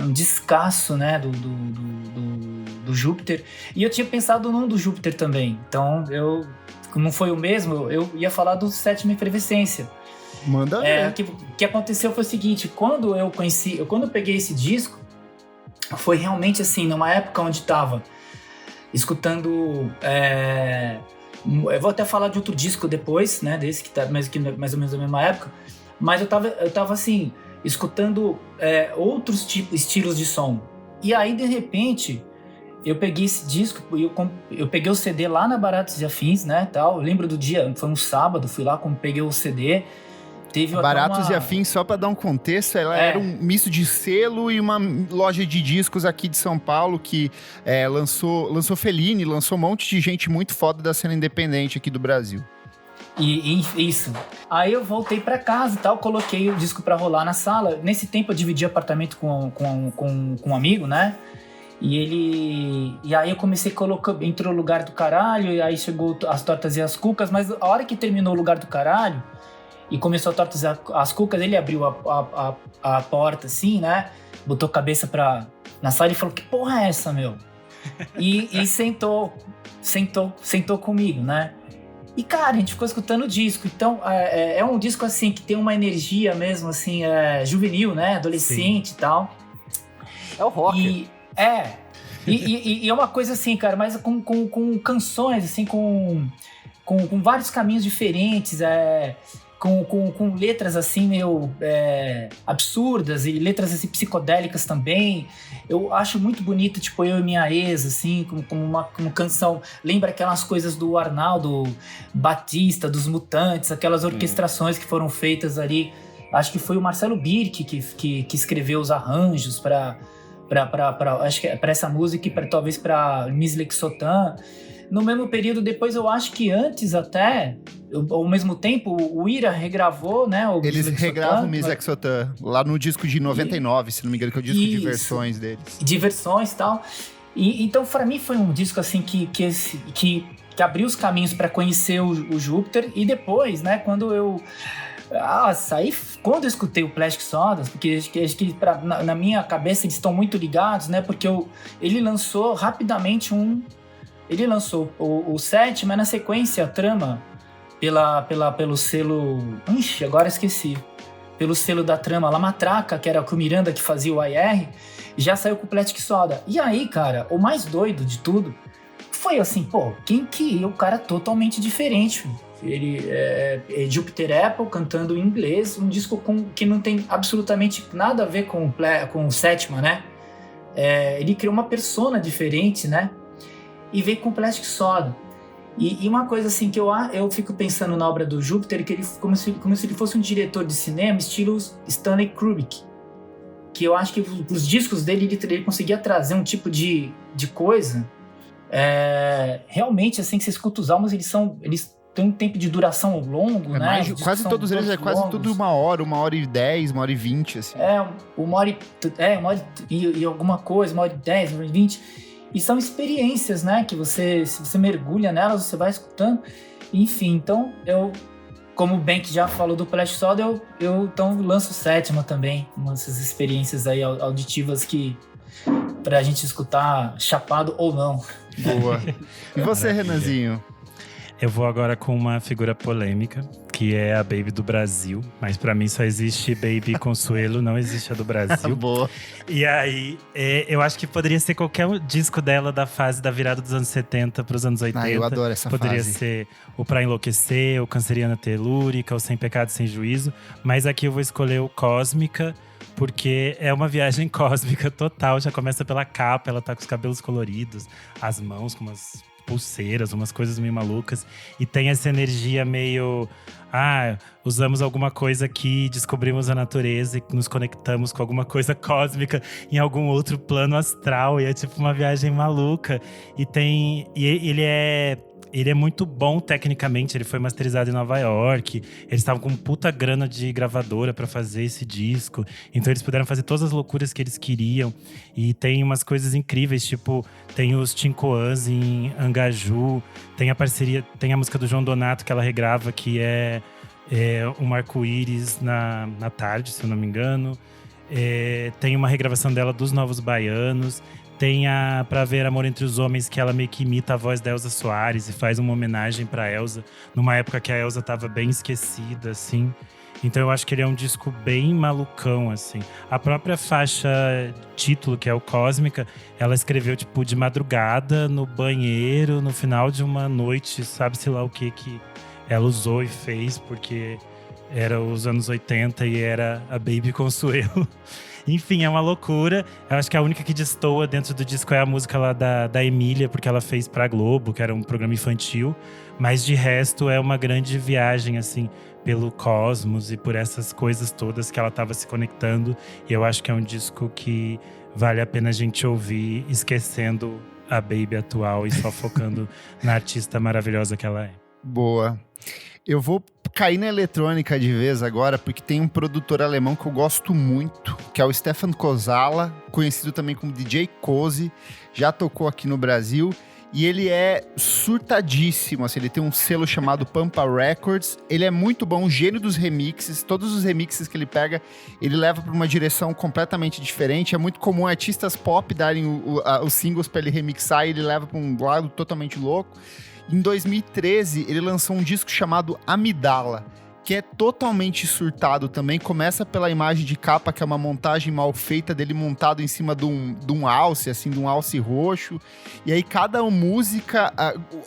um descasso, né, do Júpiter. E eu tinha pensado num do Júpiter também, então não foi o mesmo, eu ia falar do Sétima Efervescência. Manda ver. O que aconteceu foi o seguinte: quando eu peguei esse disco, foi realmente assim, numa época onde tava escutando. Eu vou até falar de outro disco depois, né? Desse que tá mais ou menos na mesma época. Mas eu tava assim, escutando outros estilos de som. E aí, de repente, eu peguei esse disco, eu peguei o CD lá na Baratos e Afins, né? Tal. Eu lembro do dia, foi um sábado, fui lá, peguei o CD. Baratos e Afins, só pra dar um contexto, ela era um misto de selo e uma loja de discos aqui de São Paulo que lançou Fellini, lançou um monte de gente muito foda da cena independente aqui do Brasil. E isso. Aí eu voltei pra casa e tal, coloquei o disco pra rolar na sala. Nesse tempo eu dividi apartamento com um amigo, né? E aí eu comecei a colocar, entrou o Lugar do Caralho, e aí chegou As Tortas e as Cucas, mas a hora que terminou o Lugar do Caralho e começou a Tortas e as Cucas, ele abriu a porta assim, né? Botou a cabeça na sala e falou: que porra é essa, meu? E sentou comigo, né? E, cara, a gente ficou escutando o disco. Então, é um disco, assim, que tem uma energia mesmo, assim, juvenil, né? Adolescente. Sim. E tal. É o rock. E é uma coisa assim, cara, mas com canções, assim, com vários caminhos diferentes, com letras, assim, meio absurdas e letras, assim, psicodélicas também. Eu acho muito bonito, tipo, Eu e Minha Ex, assim, como uma canção. Lembra aquelas coisas do Arnaldo Batista, dos Mutantes, aquelas orquestrações que foram feitas ali. Acho que foi o Marcelo Birk que escreveu os arranjos acho que para essa música e talvez para Miss Lexotan. No mesmo período, depois eu acho que antes até, ao mesmo tempo, o Ira regravou, né? Eles regravam o Miss Lexotan lá no disco de 99, se não me engano, que é o disco de versões deles. De versões e tal. Então, para mim, foi um disco assim que abriu os caminhos para conhecer o Júpiter. E depois, né, quando eu escutei o Plastic Sodas, porque acho que na minha cabeça eles estão muito ligados, né? Porque ele lançou rapidamente ele lançou o set, mas na sequência a Trama, pelo selo... agora esqueci. Pelo selo da Trama, La Matraca, que era com o Miranda que fazia o IR, já saiu com o Plastic Soda. E aí, cara, o mais doido de tudo foi assim, quem que é o cara totalmente diferente? Ele é Jupiter Apple cantando em inglês, um disco que não tem absolutamente nada a ver com o Sétima, né? Ele criou uma persona diferente, né? E veio com Plastic Soda. E uma coisa assim que eu fico pensando na obra do Júpiter, que ele como se ele fosse um diretor de cinema estilo Stanley Kubrick, que eu acho que os discos dele ele conseguia trazer um tipo de coisa realmente assim, que você escuta os álbuns, eles têm um tempo de duração longo, né? Quase todos eles quase tudo 1 hora, 1h10, 1h20, assim. 1h e alguma coisa, 1h10, 1h20. E são experiências, né? Que se você mergulha nelas, você vai escutando. Enfim, então como o Bank já falou do Plastic Soda, eu então lanço Sétima também. Uma dessas experiências aí auditivas que pra gente escutar chapado ou não. Boa. E você, Renanzinho? Eu vou agora com uma figura polêmica, que é a Baby do Brasil. Mas pra mim só existe Baby Consuelo, não existe a do Brasil. Boa. E aí, eu acho que poderia ser qualquer disco dela da fase da virada dos anos 70 pros anos 80. Eu adoro essa poderia fase. Poderia ser o Pra Enlouquecer, o Canceriana Telúrica, o Sem Pecado Sem Juízo. Mas aqui eu vou escolher o Cósmica, porque é uma viagem cósmica total. Já começa pela capa, ela tá com os cabelos coloridos, as mãos com umas pulseiras, umas coisas meio malucas. E tem essa energia meio... usamos alguma coisa aqui, descobrimos a natureza e nos conectamos com alguma coisa cósmica em algum outro plano astral. E é tipo uma viagem maluca. E ele é ele é muito bom tecnicamente, ele foi masterizado em Nova York, eles estavam com puta grana de gravadora pra fazer esse disco, então eles puderam fazer todas as loucuras que eles queriam, e tem umas coisas incríveis, tipo, tem os Tincoãs em Angaju, tem a parceria, tem a música do João Donato que ela regrava, que é um arco-íris na tarde, se eu não me engano, tem uma regravação dela dos Novos Baianos, tem a Pra Ver Amor Entre os Homens, que ela meio que imita a voz da Elza Soares e faz uma homenagem pra Elza, numa época que a Elza tava bem esquecida, assim. Então eu acho que ele é um disco bem malucão, assim. A própria faixa título, que é o Cósmica, ela escreveu, tipo, de madrugada, no banheiro, no final de uma noite, sabe-se lá o que ela usou e fez, porque era os anos 80 e era a Baby Consuelo. Enfim, é uma loucura. Eu acho que a única que destoa dentro do disco é a música lá da Emília, porque ela fez pra Globo, que era um programa infantil. Mas de resto é uma grande viagem, assim, pelo cosmos e por essas coisas todas que ela estava se conectando. E eu acho que é um disco que vale a pena a gente ouvir, esquecendo a Baby atual e só focando na artista maravilhosa que ela é. Boa. Eu vou cair na eletrônica de vez agora, porque tem um produtor alemão que eu gosto muito, que é o Stefan Kozala, conhecido também como DJ Cozy, já tocou aqui no Brasil, e ele é surtadíssimo, assim, ele tem um selo chamado Pampa Records, ele é muito bom, um gênio dos remixes, todos os remixes que ele pega, ele leva para uma direção completamente diferente, é muito comum artistas pop darem os singles para ele remixar, e ele leva para um lado totalmente louco. Em 2013, ele lançou um disco chamado Amidala, que é totalmente surtado também. Começa pela imagem de capa, que é uma montagem mal feita dele montado em cima de um alce, assim, de um alce roxo. E aí cada música...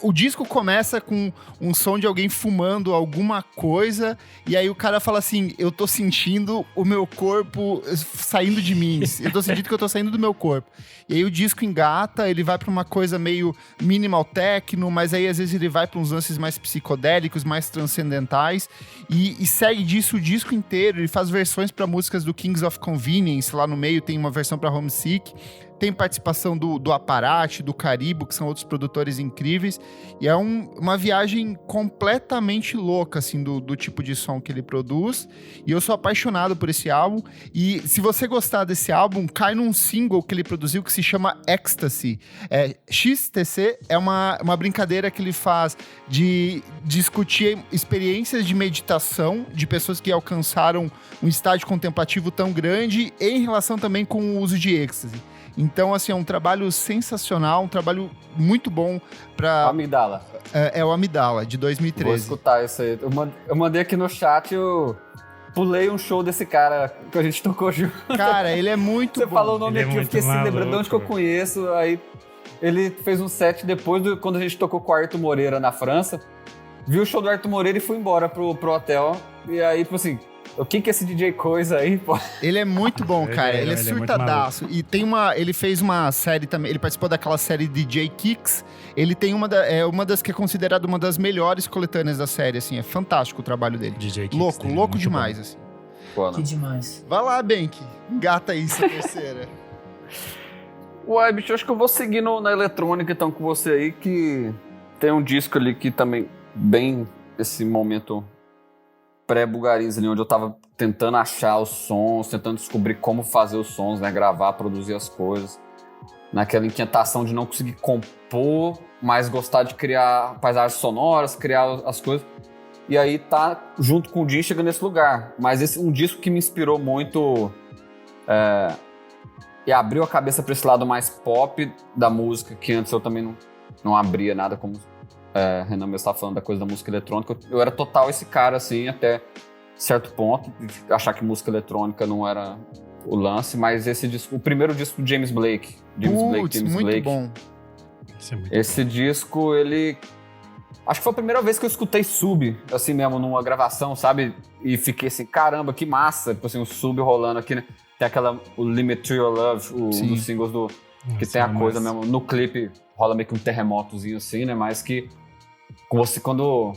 o disco começa com um som de alguém fumando alguma coisa, e aí o cara fala assim, eu tô sentindo o meu corpo saindo de mim. Eu tô sentindo que eu tô saindo do meu corpo. E aí o disco engata, ele vai pra uma coisa meio minimal techno, mas aí às vezes ele vai pra uns lances mais psicodélicos, mais transcendentais. E segue disso o disco inteiro. Ele faz versões para músicas do Kings of Convenience. Lá no meio tem uma versão para Homesick. Tem participação do Aparat, do Caribou, que são outros produtores incríveis. E é uma viagem completamente louca, assim, do tipo de som que ele produz. E eu sou apaixonado por esse álbum. E se você gostar desse álbum, cai num single que ele produziu que se chama Ecstasy. XTC é uma brincadeira que ele faz de discutir experiências de meditação de pessoas que alcançaram um estágio contemplativo tão grande em relação também com o uso de êxtase. Então, assim, é um trabalho sensacional, um trabalho muito bom pra... Amidala. É o Amidala, de 2013. Vou escutar isso aí. Eu mandei aqui no chat, eu pulei um show desse cara que a gente tocou junto. Cara, ele é muito Você bom. falou o nome Ele é aqui, eu fiquei muito assim, lembrando de onde que eu maluco. conheço. Aí ele fez um set depois, quando a gente tocou com o Arthur Moreira na França. Viu o show do Arthur Moreira e fui embora pro hotel. E aí, tipo assim... O que é esse DJ Coisa aí, pô? Ele é muito bom, cara. Ele é muito surtadaço. E ele fez uma série também. Ele participou daquela série DJ Kicks. Ele tem uma das que é considerada uma das melhores coletâneas da série, assim. É fantástico o trabalho dele. DJ Kicks dele, Louco muito demais, bom. assim. Pô, Que demais. Vai lá, Benk. Engata aí essa terceira. Uai, bicho, acho que eu vou seguir na eletrônica então com você aí, que tem um disco ali que também, bem esse momento pré-Bulgariza ali, onde eu tava tentando achar os sons, tentando descobrir como fazer os sons, né, gravar, produzir as coisas, naquela inquietação de não conseguir compor, mas gostar de criar paisagens sonoras, criar as coisas, e aí tá junto com o Jim chega nesse lugar, mas esse um disco que me inspirou muito e abriu a cabeça pra esse lado mais pop da música, que antes eu também não abria nada, como Renan mesmo estava falando da coisa da música eletrônica. Eu era total esse cara, assim, até certo ponto, de achar que música eletrônica não era o lance, mas esse disco, o primeiro disco do James Blake. Putz, muito bom. Isso é muito Esse disco, ele... Acho que foi a primeira vez que eu escutei sub, assim mesmo, numa gravação, sabe? E fiquei assim, caramba, que massa. Tipo assim, o sub rolando aqui, né? Tem o Limit to Your Love, dos singles que Nossa, tem a coisa massa. mesmo. No clipe rola meio que um terremotozinho assim, né? Mas que quando...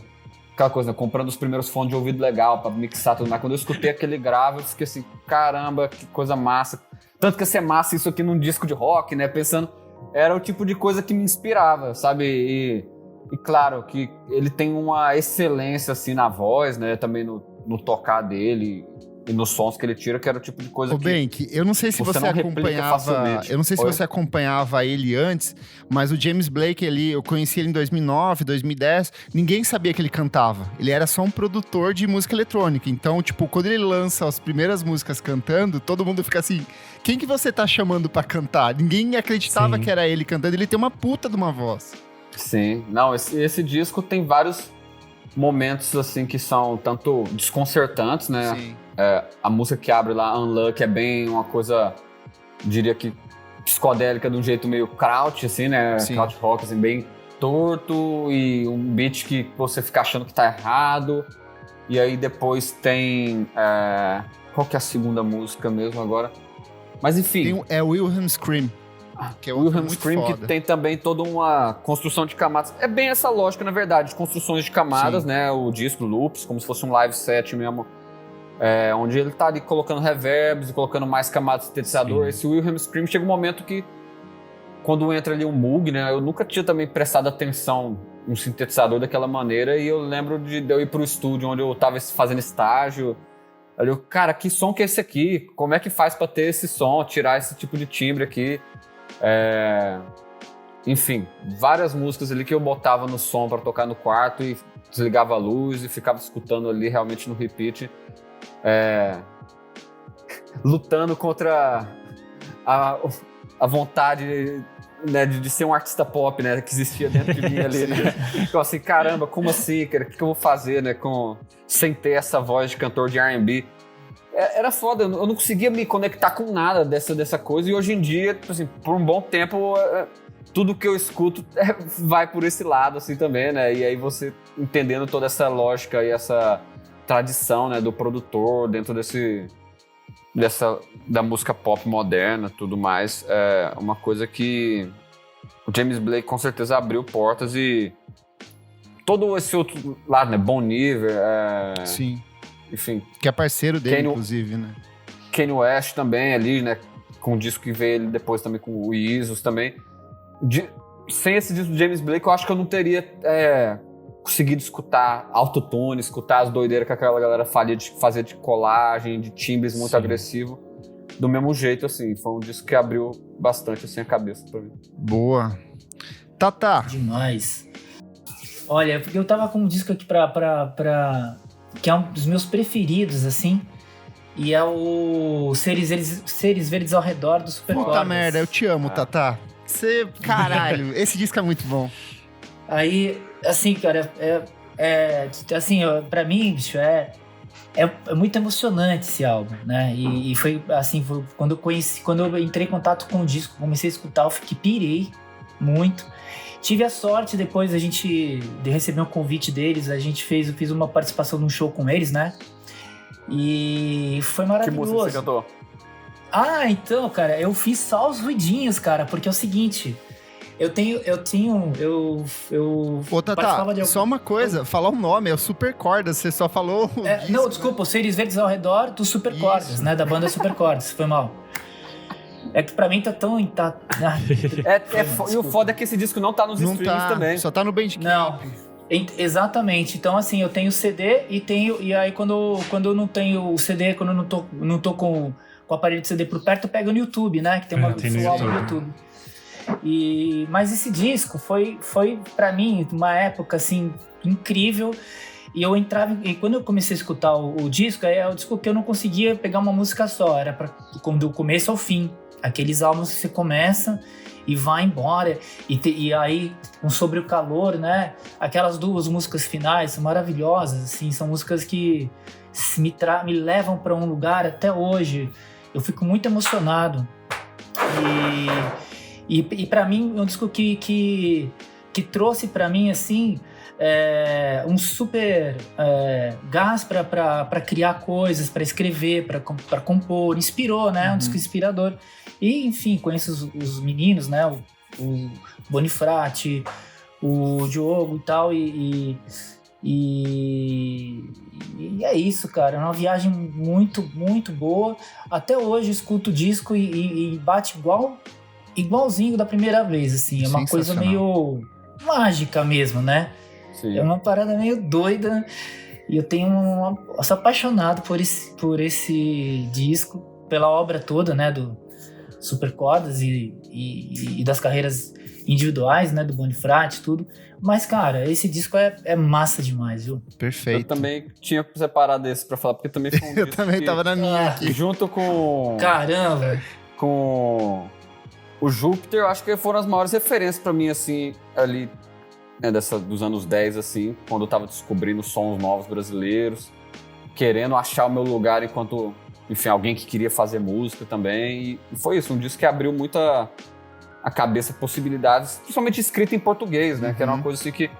Aquela coisa, né? Comprando os primeiros fones de ouvido legal pra mixar tudo mais. Quando eu escutei aquele grave, eu fiquei assim, caramba, que coisa massa. Tanto que ia ser massa isso aqui num disco de rock, né? Pensando, era o tipo de coisa que me inspirava, sabe? E E claro que ele tem uma excelência assim na voz, né? Também no tocar dele e nos sons que ele tira, que era o tipo de coisa Ô, Benk, eu não sei se você não replica acompanhava. facilmente. Eu não sei se Oi? você acompanhava ele antes, mas o James Blake, eu conheci ele em 2009, 2010. Ninguém sabia que ele cantava. Ele era só um produtor de música eletrônica. Então, tipo, quando ele lança as primeiras músicas cantando, todo mundo fica assim: quem que você tá chamando pra cantar? Ninguém acreditava Sim. que era ele cantando. Ele tem uma puta de uma voz. Sim, não, esse disco tem vários momentos assim que são tanto desconcertantes, né? Sim. A música que abre lá, Unlucky, é bem uma coisa, diria que psicodélica de um jeito meio kraut, assim, né? Sim. Kraut rock, assim, bem torto e um beat que você fica achando que tá errado. E aí depois tem... qual que é a segunda música mesmo agora? Mas enfim... É Wilhelm Scream. Que é outro Wilhelm muito Scream, foda. que tem também toda uma construção de camadas. É bem essa lógica, na verdade, de construções de camadas, Sim. né? O disco Loops, como se fosse um live set mesmo. Onde ele tá ali colocando reverbs e colocando mais camadas de sintetizador. Sim. Esse Wilhelm Scream chega um momento que, quando entra ali um Moog, né? Eu nunca tinha também prestado atenção num sintetizador daquela maneira. E eu lembro de eu ir pro estúdio onde eu tava fazendo estágio. Eu, cara, que som que é esse aqui? Como é que faz pra ter esse som, tirar esse tipo de timbre aqui? Enfim, várias músicas ali que eu botava no som pra tocar no quarto e desligava a luz e ficava escutando ali realmente no repeat, lutando contra a vontade, né, de ser um artista pop, né, que existia dentro de mim ali, né? Então assim, caramba, como assim, cara? O que eu vou fazer, né, sem ter essa voz de cantor de R&B? Era foda, eu não conseguia me conectar com nada dessa coisa, e hoje em dia, tipo assim, por um bom tempo, tudo que eu escuto vai por esse lado, assim, também, né? E aí você entendendo toda essa lógica e essa tradição, né, do produtor dentro da música pop moderna, tudo mais, é uma coisa que o James Blake com certeza abriu portas, e todo esse outro lado, né, Bon Iver, Sim. enfim, Que é parceiro dele, Kanye- inclusive, né? Kanye West também ali, né? Com o disco que veio ele depois também com o Yeezus também. Sem esse disco do James Blake, eu acho que eu não teria conseguido escutar autotune, escutar as doideiras que aquela galera fazia de colagem, de timbres muito Sim. agressivo. Do mesmo jeito, assim. Foi um disco que abriu bastante, assim, a cabeça pra mim. Boa. Tatá. Demais. Olha, porque eu tava com um disco aqui que é um dos meus preferidos, assim. E é o Seres Verdes ao Redor do Super Puta Cordas. merda, eu te amo, Tatá. Você, caralho, esse disco é muito bom. Aí, assim, cara, assim, pra mim, bicho, é muito emocionante esse álbum, né? E foi, assim, quando eu entrei em contato com o disco, comecei a escutar, eu pirei muito. Tive a sorte, depois de receber um convite deles, fiz uma participação num show com eles, né? E foi Que maravilhoso. música você cantou? Ah, então, cara, eu fiz só os ruidinhos, cara, porque é o seguinte, Ô, Tatá, participava de só uma coisa, falar o nome, é o Super Cordas, você só falou o disco, não, né? desculpa, os Seres Verdes ao Redor do Super Isso. Cordas, né, da banda Super Cordas, foi mal. É que pra mim tá tão... e o foda é que esse disco não tá nos Não streams tá, também. só tá no Bandcamp. Não, exatamente. Então, assim, eu tenho CD e aí quando eu não tenho o CD, quando eu não tô com o aparelho de CD por perto, eu pego no YouTube, né? Que tem tem no um álbum no YouTube. Mas esse disco foi pra mim uma época, assim, incrível. E eu entrava... E quando eu comecei a escutar o disco, é o disco que eu não conseguia pegar uma música só. Era do começo ao fim. Aqueles álbuns que você começa e vai embora. E aí, Sobre o Calor, né? Aquelas duas músicas finais são maravilhosas, assim. São músicas que me levam para um lugar até hoje. Eu fico muito emocionado. E para mim, é um disco que trouxe para mim, assim... um super gás para criar coisas, para escrever, para compor, inspirou, né? Um disco inspirador. E, enfim, conheço os meninos, né? O Bonifrati, o Diogo e tal, e é isso, cara. É uma viagem muito, muito boa. Até hoje escuto o disco e bate igualzinho da primeira vez, assim. É uma coisa mágica mesmo, né? Sim. É uma parada meio doida. E eu sou apaixonado por esse disco, pela obra toda, né? Do Super Cordas e das carreiras individuais, né? Do Bonifrate, tudo. Mas, cara, esse disco é massa demais, viu? Perfeito. Eu também tinha separado esse pra falar, porque também foi um Eu disco também que, tava na minha aqui. junto com Caramba! o Júpiter, eu acho que foram as maiores referências pra mim, assim, ali, né, dos anos 10, assim, quando eu tava descobrindo sons novos brasileiros, querendo achar o meu lugar enquanto, enfim, alguém que queria fazer música também. E foi isso, um disco que abriu muito a cabeça, possibilidades, principalmente escrita em português, né? Que era uma coisa assim que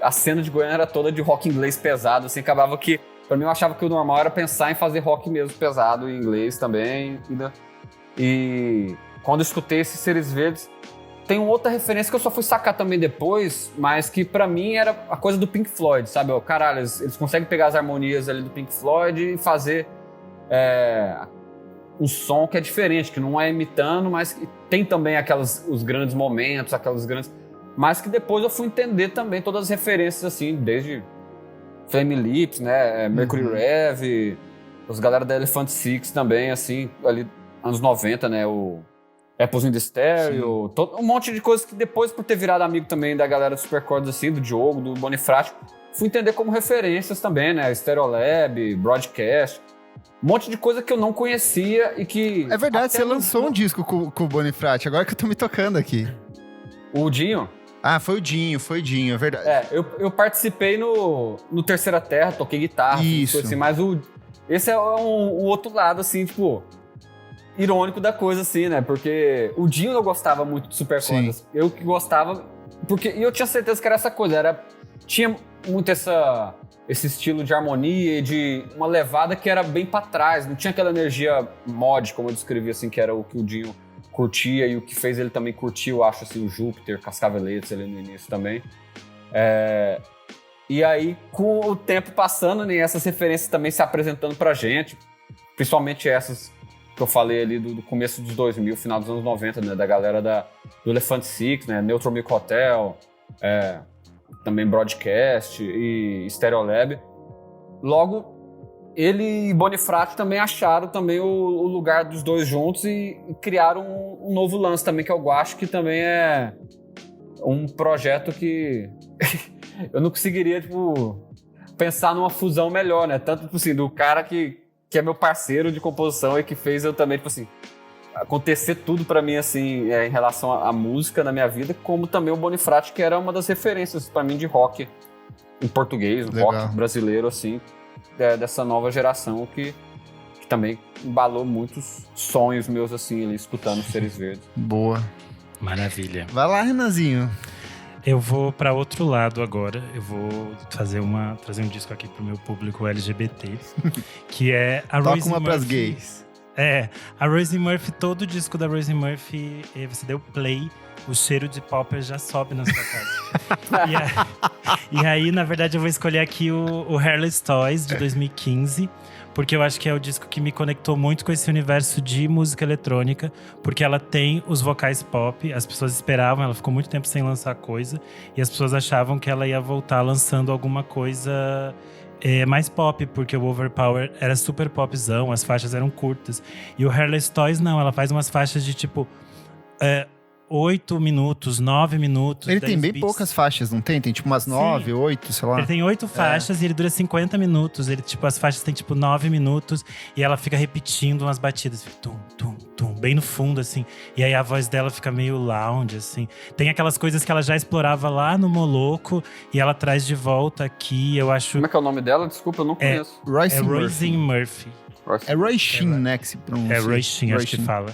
a cena de Goiânia era toda de rock inglês pesado, assim, acabava que, pra mim, eu achava que o normal era pensar em fazer rock mesmo pesado em inglês também. E quando eu escutei esses Seres Verdes, tem uma outra referência que eu só fui sacar também depois, mas que pra mim era a coisa do Pink Floyd, sabe? Caralho, eles conseguem pegar as harmonias ali do Pink Floyd e fazer um som que é diferente, que não é imitando, mas que tem também os grandes momentos, mas que depois eu fui entender também todas as referências, assim, desde Flame Lips, né, Mercury Rev, os galera da Elephant Six também, assim, ali, anos 90, né, o Apples in the Stereo, um monte de coisas que depois, por ter virado amigo também da galera do Super Cordas, assim, do Diogo, do Bonifrate, fui entender como referências também, né, Stereolab, Broadcast, um monte de coisa que eu não conhecia e que... É verdade, você lançou um disco com o Bonifrate, agora que eu tô me tocando aqui. O Dinho? Ah, foi o Dinho, é verdade. Eu participei no Terceira Terra, toquei guitarra, Isso. Assim, mas esse é o outro lado, assim, tipo, irônico da coisa, assim, né? Porque o Dinho eu gostava muito de Super Cordas. Eu que gostava, e eu tinha certeza que era essa coisa, tinha muito esse estilo de harmonia e de uma levada que era bem pra trás, não tinha aquela energia mod, como eu descrevi, assim, que era o que o Dinho curtia e o que fez ele também curtir, eu acho, assim, o Júpiter, Cascaveletes ali no início também. E aí, com o tempo passando, né, essas referências também se apresentando pra gente, principalmente essas que eu falei ali do começo dos 2000, final dos anos 90, né, da galera do Elephant Six, né, Neutral Milk Hotel, também Broadcast e Stereolab. Logo, ele e Bonifrate também acharam também o lugar dos dois juntos e criaram um novo lance também, que eu acho que também é um projeto que eu não conseguiria, tipo, pensar numa fusão melhor, né? Tanto, tipo assim, do cara que é meu parceiro de composição e que fez eu também, tipo assim, acontecer tudo pra mim, assim, em relação à música na minha vida, como também o Bonifrate, que era uma das referências pra mim de rock em português, rock brasileiro, assim, dessa nova geração que também embalou muitos sonhos meus, assim, ali, escutando Seres Verdes. Boa. Maravilha. Vai lá, Renanzinho. Eu vou para outro lado agora. Eu vou trazer um disco aqui pro meu público LGBT, que é a Rosie Toca uma pras Murphy. gays. A Rosie Murphy, todo disco da Rosie Murphy, você deu play, o cheiro de popper já sobe na sua casa. E aí, na verdade, eu vou escolher aqui o Hairless Toys, de 2015, porque eu acho que é o disco que me conectou muito com esse universo de música eletrônica, porque ela tem os vocais pop, as pessoas esperavam, ela ficou muito tempo sem lançar coisa, e as pessoas achavam que ela ia voltar lançando alguma coisa mais pop, porque o Overpower era super popzão, as faixas eram curtas. E o Hairless Toys não, ela faz umas faixas de tipo 8 minutos, 9 minutos. Ele tem bem beats. poucas faixas, não tem? Tem tipo umas 9, 8, sei lá. Ele tem 8 faixas e ele dura 50 minutos. Ele, tipo, as faixas têm tipo 9 minutos e ela fica repetindo umas batidas. Fica tum, tum, tum, bem no fundo, assim. E aí a voz dela fica meio lounge, assim. Tem aquelas coisas que ela já explorava lá no Moloco e ela traz de volta aqui, eu acho. Como é que é o nome dela? Desculpa, eu não conheço. Rosie Murphy. É Roy Shin, né, que se pronuncia. É Roy Shin, acho que fala.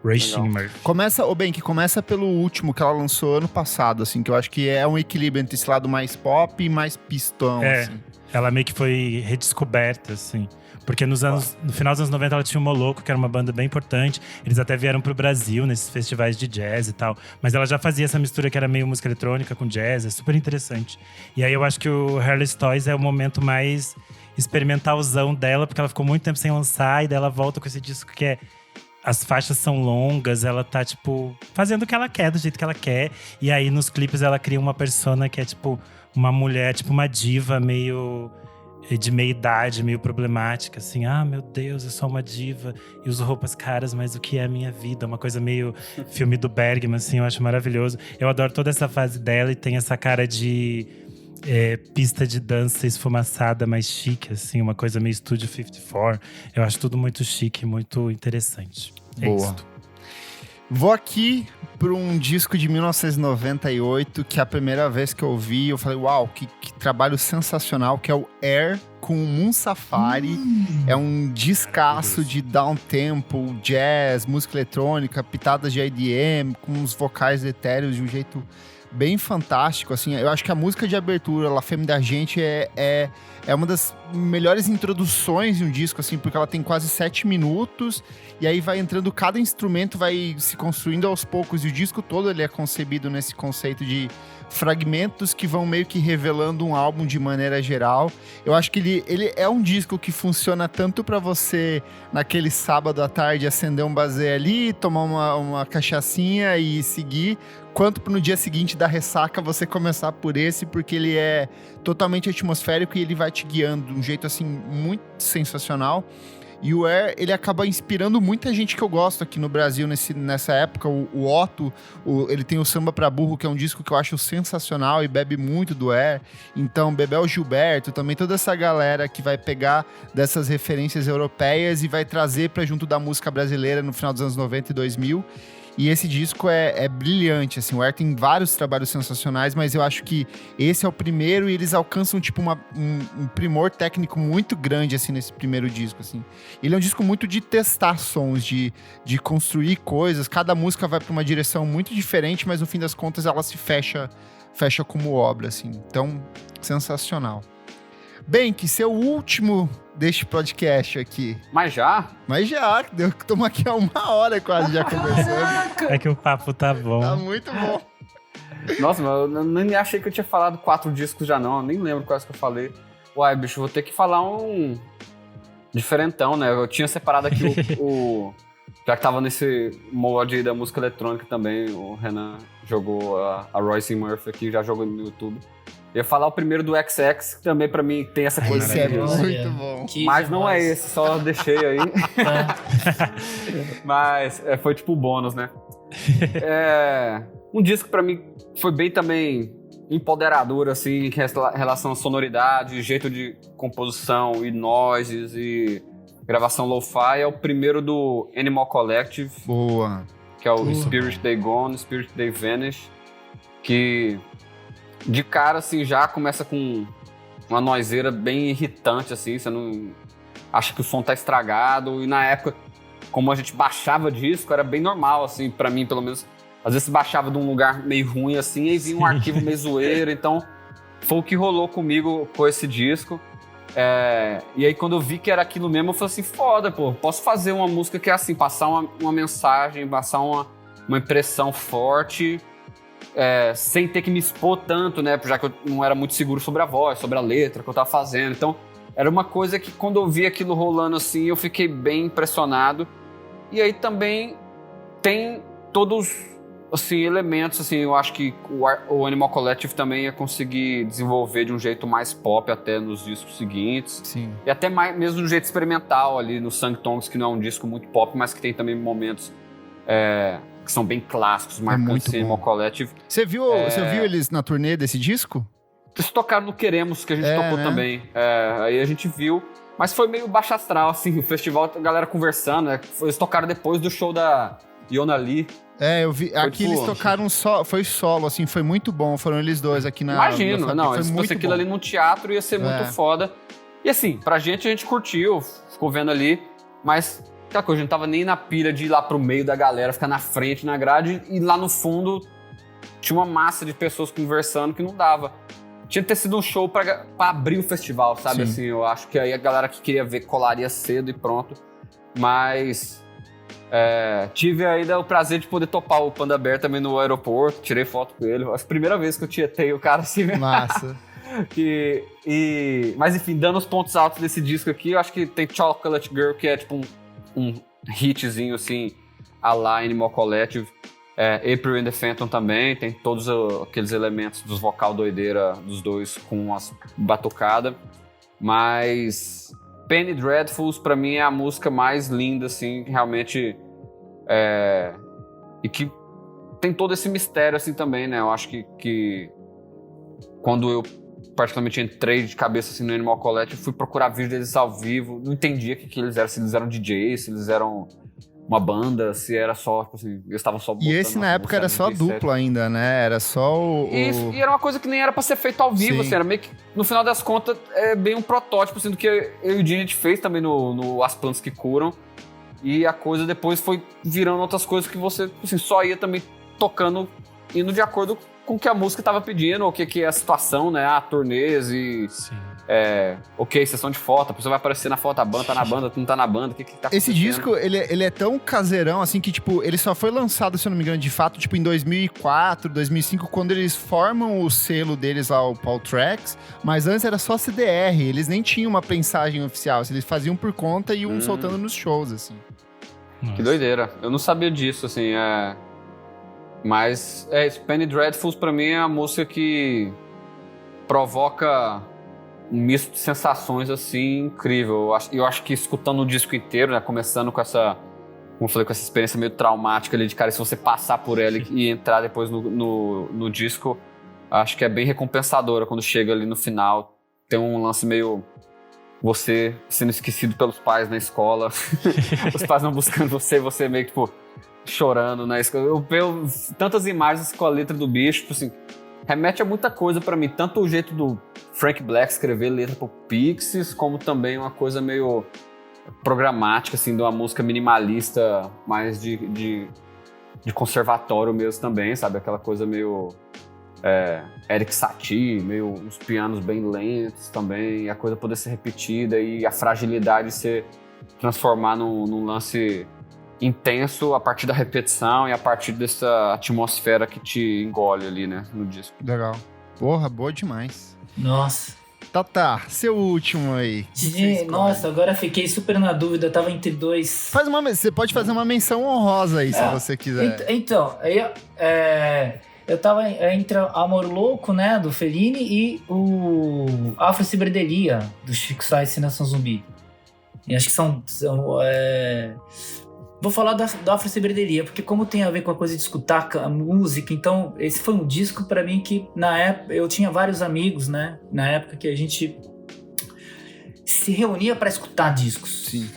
Roy Shin Murphy. Começa pelo último que ela lançou ano passado, assim, que eu acho que é um equilíbrio entre esse lado mais pop e mais pistão, assim. Ela meio que foi redescoberta, assim. Porque no final dos anos 90 ela tinha o Moloco, que era uma banda bem importante. Eles até vieram pro Brasil, nesses festivais de jazz e tal. Mas ela já fazia essa mistura que era meio música eletrônica com jazz, é super interessante. E aí eu acho que o Hairless Toys é o momento mais experimentalzão dela, porque ela ficou muito tempo sem lançar, e daí ela volta com esse disco que é as faixas são longas, ela tá, tipo, fazendo o que ela quer, do jeito que ela quer. E aí, nos clipes, ela cria uma persona que é, tipo, uma mulher, tipo, uma diva meio… de meia idade, meio problemática, assim. Ah, meu Deus, eu sou uma diva e uso roupas caras, mas o que é a minha vida? Uma coisa meio filme do Bergman, assim, eu acho maravilhoso. Eu adoro toda essa fase dela e tem essa cara de pista de dança esfumaçada, mais chique, assim. Uma coisa meio Studio 54. Eu acho tudo muito chique, muito interessante. É Boa. isso. Vou aqui para um disco de 1998, que é a primeira vez que eu ouvi, eu falei, uau, que trabalho sensacional, que é o Air com o Moon Safari. É um descasso de downtempo, jazz, música eletrônica, pitadas de IDM, com uns vocais etéreos de um jeito bem fantástico, assim. Eu acho que a música de abertura, La Femme da Gente, é uma das melhores introduções de um disco, assim, porque ela tem quase 7 minutos, e aí vai entrando, cada instrumento vai se construindo aos poucos, e o disco todo ele é concebido nesse conceito de fragmentos que vão meio que revelando um álbum de maneira geral. Eu acho que ele é um disco que funciona tanto pra você, naquele sábado à tarde, acender um bazé ali, tomar uma cachaçinha e seguir, quanto no dia seguinte da ressaca você começar por esse, porque ele é totalmente atmosférico e ele vai te guiando de um jeito, assim, muito sensacional. E o Air, ele acaba inspirando muita gente que eu gosto aqui no Brasil nessa época. O Otto, ele tem o Samba Pra Burro, que é um disco que eu acho sensacional e bebe muito do Air. Então, Bebel Gilberto, também toda essa galera que vai pegar dessas referências europeias e vai trazer pra junto da música brasileira no final dos anos 90 e 2000. E esse disco é brilhante, assim. O Air tem vários trabalhos sensacionais, mas eu acho que esse é o primeiro e eles alcançam, tipo, um primor técnico muito grande, assim, nesse primeiro disco, assim. Ele é um disco muito de testar sons, de construir coisas. Cada música vai para uma direção muito diferente, mas no fim das contas ela se fecha como obra, assim. Então, sensacional. Bem, que ser o último deste podcast aqui. Mas já? Mas já, estamos aqui há 1 hora quase já conversando. É que o papo tá bom. Tá muito bom. Nossa, mas eu nem achei que eu tinha falado 4 discos já não. Eu nem lembro quais que eu falei. Uai, bicho, vou ter que falar um diferentão, né? Eu tinha separado aqui já que tava nesse molde aí da música eletrônica também, o Renan jogou a Royce Murphy aqui, já jogou no YouTube. Eu ia falar o primeiro do XX, que também pra mim tem essa coisa. Esse é maravilhosa. muito bom. Mas não é esse, só deixei aí. Mas foi tipo bônus, né? Um disco pra mim foi bem também empoderador, assim, em relação à sonoridade, jeito de composição e noises e gravação lo-fi. É o primeiro do Animal Collective. Boa. Que é o Spirit Day Gone, Spirit Day Vanish. Que de cara, assim, já começa com uma noiseira bem irritante, assim. Você não acha que o som tá estragado. E na época, como a gente baixava disco, era bem normal, assim, pra mim, pelo menos. Às vezes baixava de um lugar meio ruim, assim, e vinha um arquivo meio zoeiro. Então, foi o que rolou comigo com esse disco. E aí, quando eu vi que era aquilo mesmo, eu falei assim, foda, pô, posso fazer uma música que é assim, passar uma mensagem, passar uma impressão forte, sem ter que me expor tanto, né? Já que eu não era muito seguro sobre a voz, sobre a letra que eu tava fazendo. Então, era uma coisa que quando eu vi aquilo rolando assim, eu fiquei bem impressionado. E aí também tem todos, assim, elementos, assim, eu acho que o Animal Collective também ia conseguir desenvolver de um jeito mais pop até nos discos seguintes. Sim. E até mais, mesmo de um jeito experimental ali no Sang Tongs, que não é um disco muito pop, mas que tem também momentos que são bem clássicos, marcantes do Animal Collective. Você viu eles na turnê desse disco? Eles tocaram no Queremos, que a gente tocou, né? Também. Aí a gente viu, mas foi meio baixo astral, assim, o festival, a galera conversando, né? Eles tocaram depois do show da Yona Lee. Eu vi. Aqui eles tocaram foi solo, assim, foi muito bom. Foram eles dois aqui na. Imagino, se fosse aquilo ali no teatro ia ser muito foda. E assim, pra gente, a gente curtiu, ficou vendo ali, mas aquela coisa, a gente não tava nem na pilha de ir lá pro meio da galera, ficar na frente, na grade, e lá no fundo tinha uma massa de pessoas conversando que não dava. Tinha que ter sido um show pra abrir o festival, sabe? Sim. Assim, eu acho que aí a galera que queria ver colaria cedo e pronto. Mas tive ainda o prazer de poder topar o Panda Bear também no aeroporto, tirei foto com ele. Acho que a primeira vez que eu tietei o cara assim mesmo. Massa. Mas enfim, dando os pontos altos desse disco aqui, eu acho que tem Chocolate Girl, que é tipo um hitzinho, assim, a la Animal Collective. April and the Phantom também, tem todos aqueles elementos dos vocal doideira dos dois com umas batucadas. Mas Penny Dreadfuls, pra mim, é a música mais linda, assim, realmente. E que tem todo esse mistério, assim, também, né? Eu acho que quando eu particularmente entrei de cabeça assim, no Animal Collective, fui procurar vídeo deles ao vivo, não entendia o que eles eram, se eles eram DJs, se eles eram uma banda, se era só, tipo assim, eles estavam só botando. E esse na época era só dupla ainda, né? Era só o... Isso, e era uma coisa que nem era pra ser feito ao vivo, assim, era meio que, no final das contas, é bem um protótipo, assim, do que eu e o Dini a gente fez também no As Plantas que Curam, e a coisa depois foi virando outras coisas que você, assim, só ia também tocando, indo de acordo com o que a música tava pedindo, o que é a situação, né, turnês e... Sim. Ok, sessão de foto, a pessoa vai aparecer na foto, a banda tá na banda, tu não tá na banda, o que tá acontecendo? Esse disco, ele é tão caseirão, assim, que, tipo, ele só foi lançado, se eu não me engano, de fato, tipo, em 2004, 2005, quando eles formam o selo deles lá, o Paul Tracks, mas antes era só CDR, eles nem tinham uma prensagem oficial, eles faziam por conta e iam soltando nos shows, assim. Nossa. Que doideira, eu não sabia disso, assim, Mas, Penny Dreadfuls pra mim é a música que provoca um misto de sensações, assim, incrível. Eu acho que escutando o disco inteiro, né, começando com essa, como eu falei, com essa experiência meio traumática ali de cara, se você passar por ela e entrar depois no disco, acho que é bem recompensadora quando chega ali no final. Tem um lance meio você sendo esquecido pelos pais na escola, os pais não buscando você meio que, tipo, chorando na escola. Eu vejo tantas imagens com a letra do bicho, tipo assim, remete a muita coisa pra mim, tanto o jeito do Frank Black escrever letra pro Pixies, como também uma coisa meio programática, assim, de uma música minimalista, mais de conservatório mesmo também, sabe? Aquela coisa meio Eric Satie, meio uns pianos bem lentos também, a coisa poder ser repetida e a fragilidade se transformar num lance intenso a partir da repetição e a partir dessa atmosfera que te engole ali, né, no disco. Legal. Porra, boa demais. Nossa. Tá, seu último aí. Nossa, agora fiquei super na dúvida, tava entre dois. Você pode fazer uma menção honrosa aí, se você quiser. Então, eu tava entre Amor Louco, né, do Fellini, e o Afro Ciberdelia, do Chico Science e Nação Zumbi. E acho que são Vou falar da Afro Ciberdelia, porque como tem a ver com a coisa de escutar a música, então esse foi um disco pra mim que na época eu tinha vários amigos, né? Na época que a gente se reunia pra escutar discos. Sim.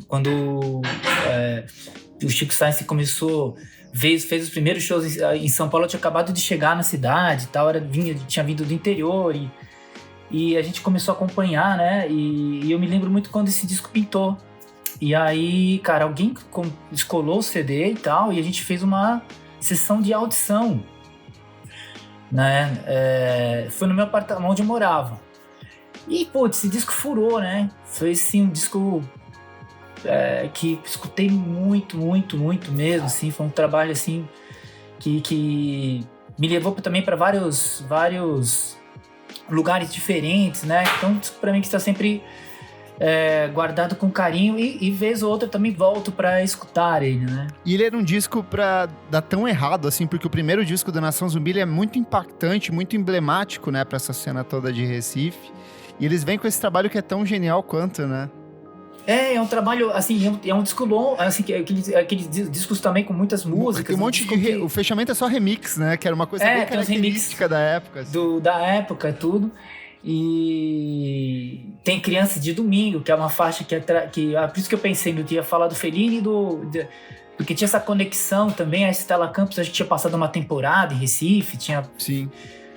Quando o Chico Science começou, fez os primeiros shows em São Paulo, eu tinha acabado de chegar na cidade e tal, tinha vindo do interior e a gente começou a acompanhar, né? E eu me lembro muito quando esse disco pintou. E aí, cara, alguém descolou o CD e tal, e a gente fez uma sessão de audição, né? Foi no meu apartamento, onde eu morava. E, pô, esse disco furou, né? Foi, assim, um disco que escutei muito, muito, muito mesmo, assim. Foi um trabalho, assim, que me levou também para vários lugares diferentes, né? Então, pra mim que está sempre... guardado com carinho e vez ou outra também volto pra escutar ele, né? E ele era um disco pra dar tão errado, assim, porque o primeiro disco da Nação Zumbi ele é muito impactante, muito emblemático, né, pra essa cena toda de Recife. E eles vêm com esse trabalho que é tão genial quanto, né? É um trabalho, assim, é um disco longo, assim, aqueles discos também com muitas músicas. O fechamento é só remix, né? Que era uma coisa bem característica da época. Assim. Da época e tudo. E tem Criança de Domingo, que é uma faixa por isso que eu pensei no dia falar do Fellini porque tinha essa conexão também. A Estela Campos, a gente tinha passado uma temporada em Recife, Sim.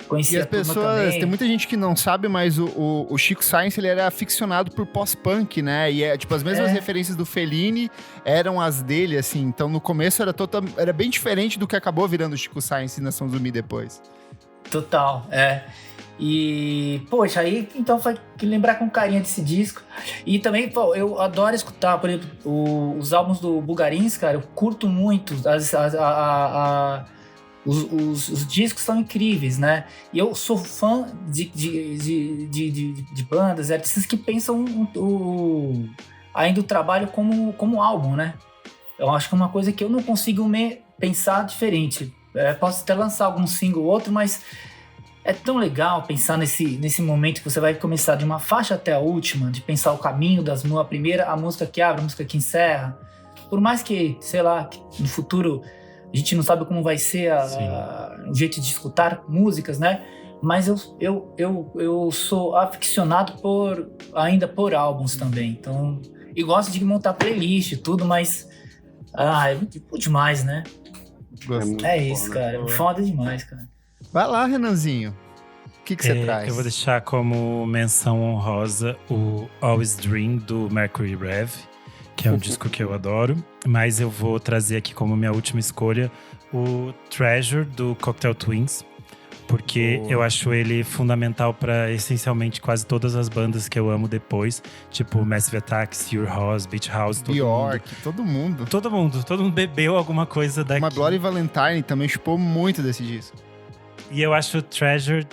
Conhecia e as pessoas, tem muita gente que não sabe, mas o Chico Science, ele era aficionado por pós-punk, né? E tipo, as mesmas referências do Fellini eram as dele, assim. Então, no começo era bem diferente do que acabou virando o Chico Science e Nação Zumbi depois. Total, E, poxa, aí então foi que lembrar com carinho desse disco. E também, pô, eu adoro escutar, por exemplo, os álbuns do Bulgarins, cara, eu curto muito. Os discos são incríveis, né? E eu sou fã de bandas, artistas que pensam ainda o trabalho como álbum, né? Eu acho que é uma coisa que eu não consigo pensar diferente. Posso até lançar algum single ou outro, mas é tão legal pensar nesse momento que você vai começar de uma faixa até a última, de pensar o caminho a primeira, a música que abre, a música que encerra. Por mais que, sei lá, que no futuro a gente não sabe como vai ser o jeito de escutar músicas, né? Mas eu sou aficionado ainda por álbuns também. Então, e gosto de montar playlist e tudo, mas é muito demais, né? É isso, cara. É foda demais, cara. Vai lá, Renanzinho. O que você traz? Eu vou deixar como menção honrosa o Always Dream, do Mercury Rev, que é um disco que eu adoro. Mas eu vou trazer aqui como minha última escolha o Treasure, do Cocktail Twins. Porque eu acho ele fundamental para essencialmente quase todas as bandas que eu amo depois. Tipo Massive Attack, Your House, Beach House, Bjork, todo mundo. Todo mundo bebeu alguma coisa daqui. Uma Bloody Valentine também chupou muito desse disco. E eu acho o Treasure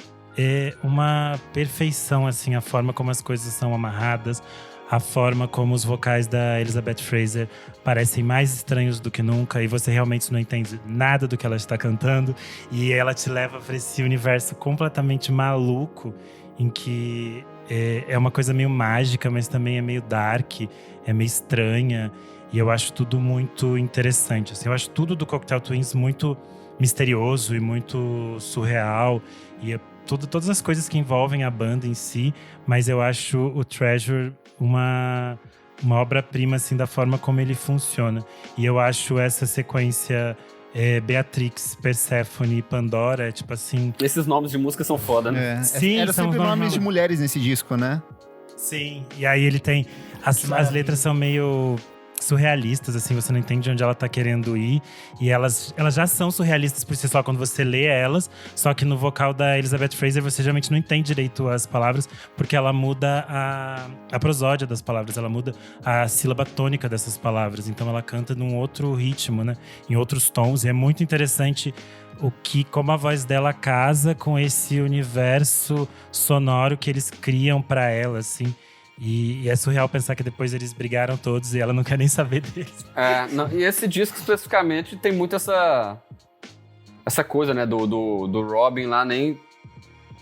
uma perfeição, assim, a forma como as coisas são amarradas, a forma como os vocais da Elizabeth Fraser parecem mais estranhos do que nunca e você realmente não entende nada do que ela está cantando e ela te leva para esse universo completamente maluco em que é uma coisa meio mágica, mas também é meio dark, é meio estranha e eu acho tudo muito interessante. Assim, eu acho tudo do Cocktail Twins muito misterioso e muito surreal e todas as coisas que envolvem a banda em si, mas eu acho o Treasure uma obra-prima, assim, da forma como ele funciona. E eu acho essa sequência Beatrix, Persephone e Pandora, tipo assim... Esses nomes de música são foda, né? Sim, Era são sempre nomes de mulheres nesse disco, né? Sim, e aí ele tem... As letras são meio surrealistas, assim, você não entende onde ela tá querendo ir. E elas já são surrealistas por si só quando você lê elas. Só que no vocal da Elizabeth Fraser você geralmente não entende direito as palavras, porque ela muda a prosódia das palavras, ela muda a sílaba tônica dessas palavras. Então ela canta num outro ritmo, né? Em outros tons. E é muito interessante como a voz dela casa com esse universo sonoro que eles criam pra ela, assim. E é surreal pensar que depois eles brigaram todos e ela não quer nem saber deles. E esse disco especificamente tem muito essa coisa, né, do Robin lá nem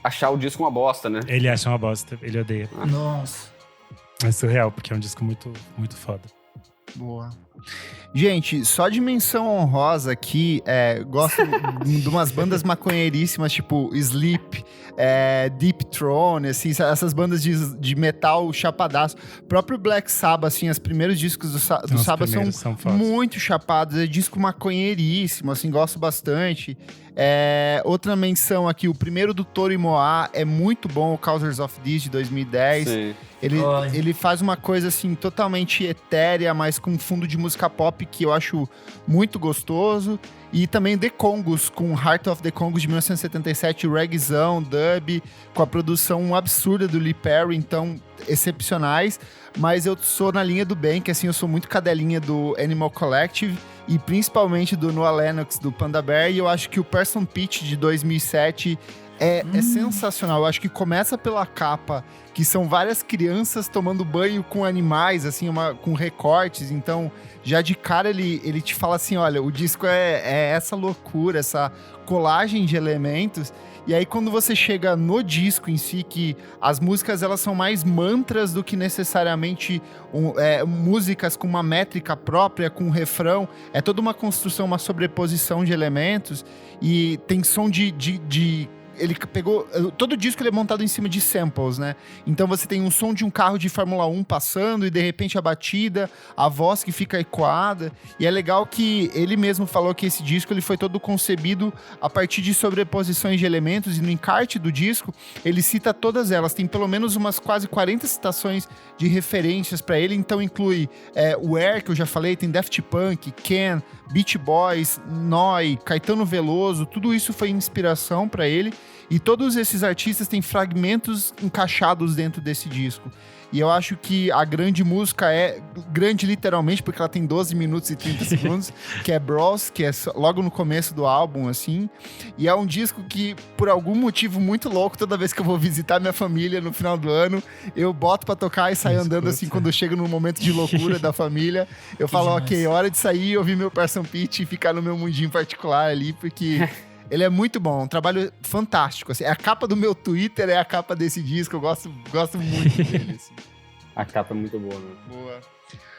achar o disco uma bosta, né? Ele acha uma bosta, ele odeia. Nossa. É surreal, porque é um disco muito, muito foda. Boa. Gente, só de menção honrosa aqui, gosto de umas bandas maconheiríssimas, tipo Sleep, Deep Throne, assim, essas bandas de metal chapadaço. O próprio Black Sabbath, assim, os primeiros discos do Sabbath são muito chapados, é disco maconheiríssimo, assim, gosto bastante. Outra menção aqui, o primeiro do Toro e Moá é muito bom, o Causers of This, de 2010. Sim. Ele faz uma coisa assim totalmente etérea, mas com fundo de música pop que eu acho muito gostoso. E também The Congos, com Heart of the Congos de 1977, reggaezão, dub, com a produção absurda do Lee Perry, então excepcionais. Mas eu sou na linha do bem, que assim, eu sou muito cadelinha do Animal Collective e principalmente do Noah Lennox, do Panda Bear. E eu acho que o Person Pitch de 2007 é sensacional. Eu acho que começa pela capa, que são várias crianças tomando banho com animais, assim, com recortes. Então, já de cara ele te fala assim, olha, o disco é essa loucura, essa colagem de elementos. E aí, quando você chega no disco em si, que as músicas elas são mais mantras do que necessariamente músicas com uma métrica própria, com um refrão. É toda uma construção, uma sobreposição de elementos. E tem som ele pegou... Todo disco ele é montado em cima de samples, né? Então você tem um som de um carro de Fórmula 1 passando e de repente a batida, a voz que fica ecoada. E é legal que ele mesmo falou que esse disco ele foi todo concebido a partir de sobreposições de elementos e no encarte do disco ele cita todas elas. Tem pelo menos umas quase 40 citações de referências para ele. Então inclui o Air, que eu já falei, tem Daft Punk, Ken, Beach Boys, Noi, Caetano Veloso. Tudo isso foi inspiração para ele. E todos esses artistas têm fragmentos encaixados dentro desse disco. E eu acho que a grande música é grande literalmente, porque ela tem 12 minutos e 30 segundos, que é Bros, que é logo no começo do álbum, assim. E é um disco que, por algum motivo muito louco, toda vez que eu vou visitar minha família no final do ano, eu boto pra tocar e saio andando assim, quando eu chego num momento de loucura da família. Eu falo, demais. ok, hora de sair, ouvir meu Parson Pitch e ficar no meu mundinho particular ali, porque... Ele é muito bom, um trabalho fantástico. Assim. A capa do meu Twitter é a capa desse disco, eu gosto muito dele. Assim. A capa é muito boa, né? Boa.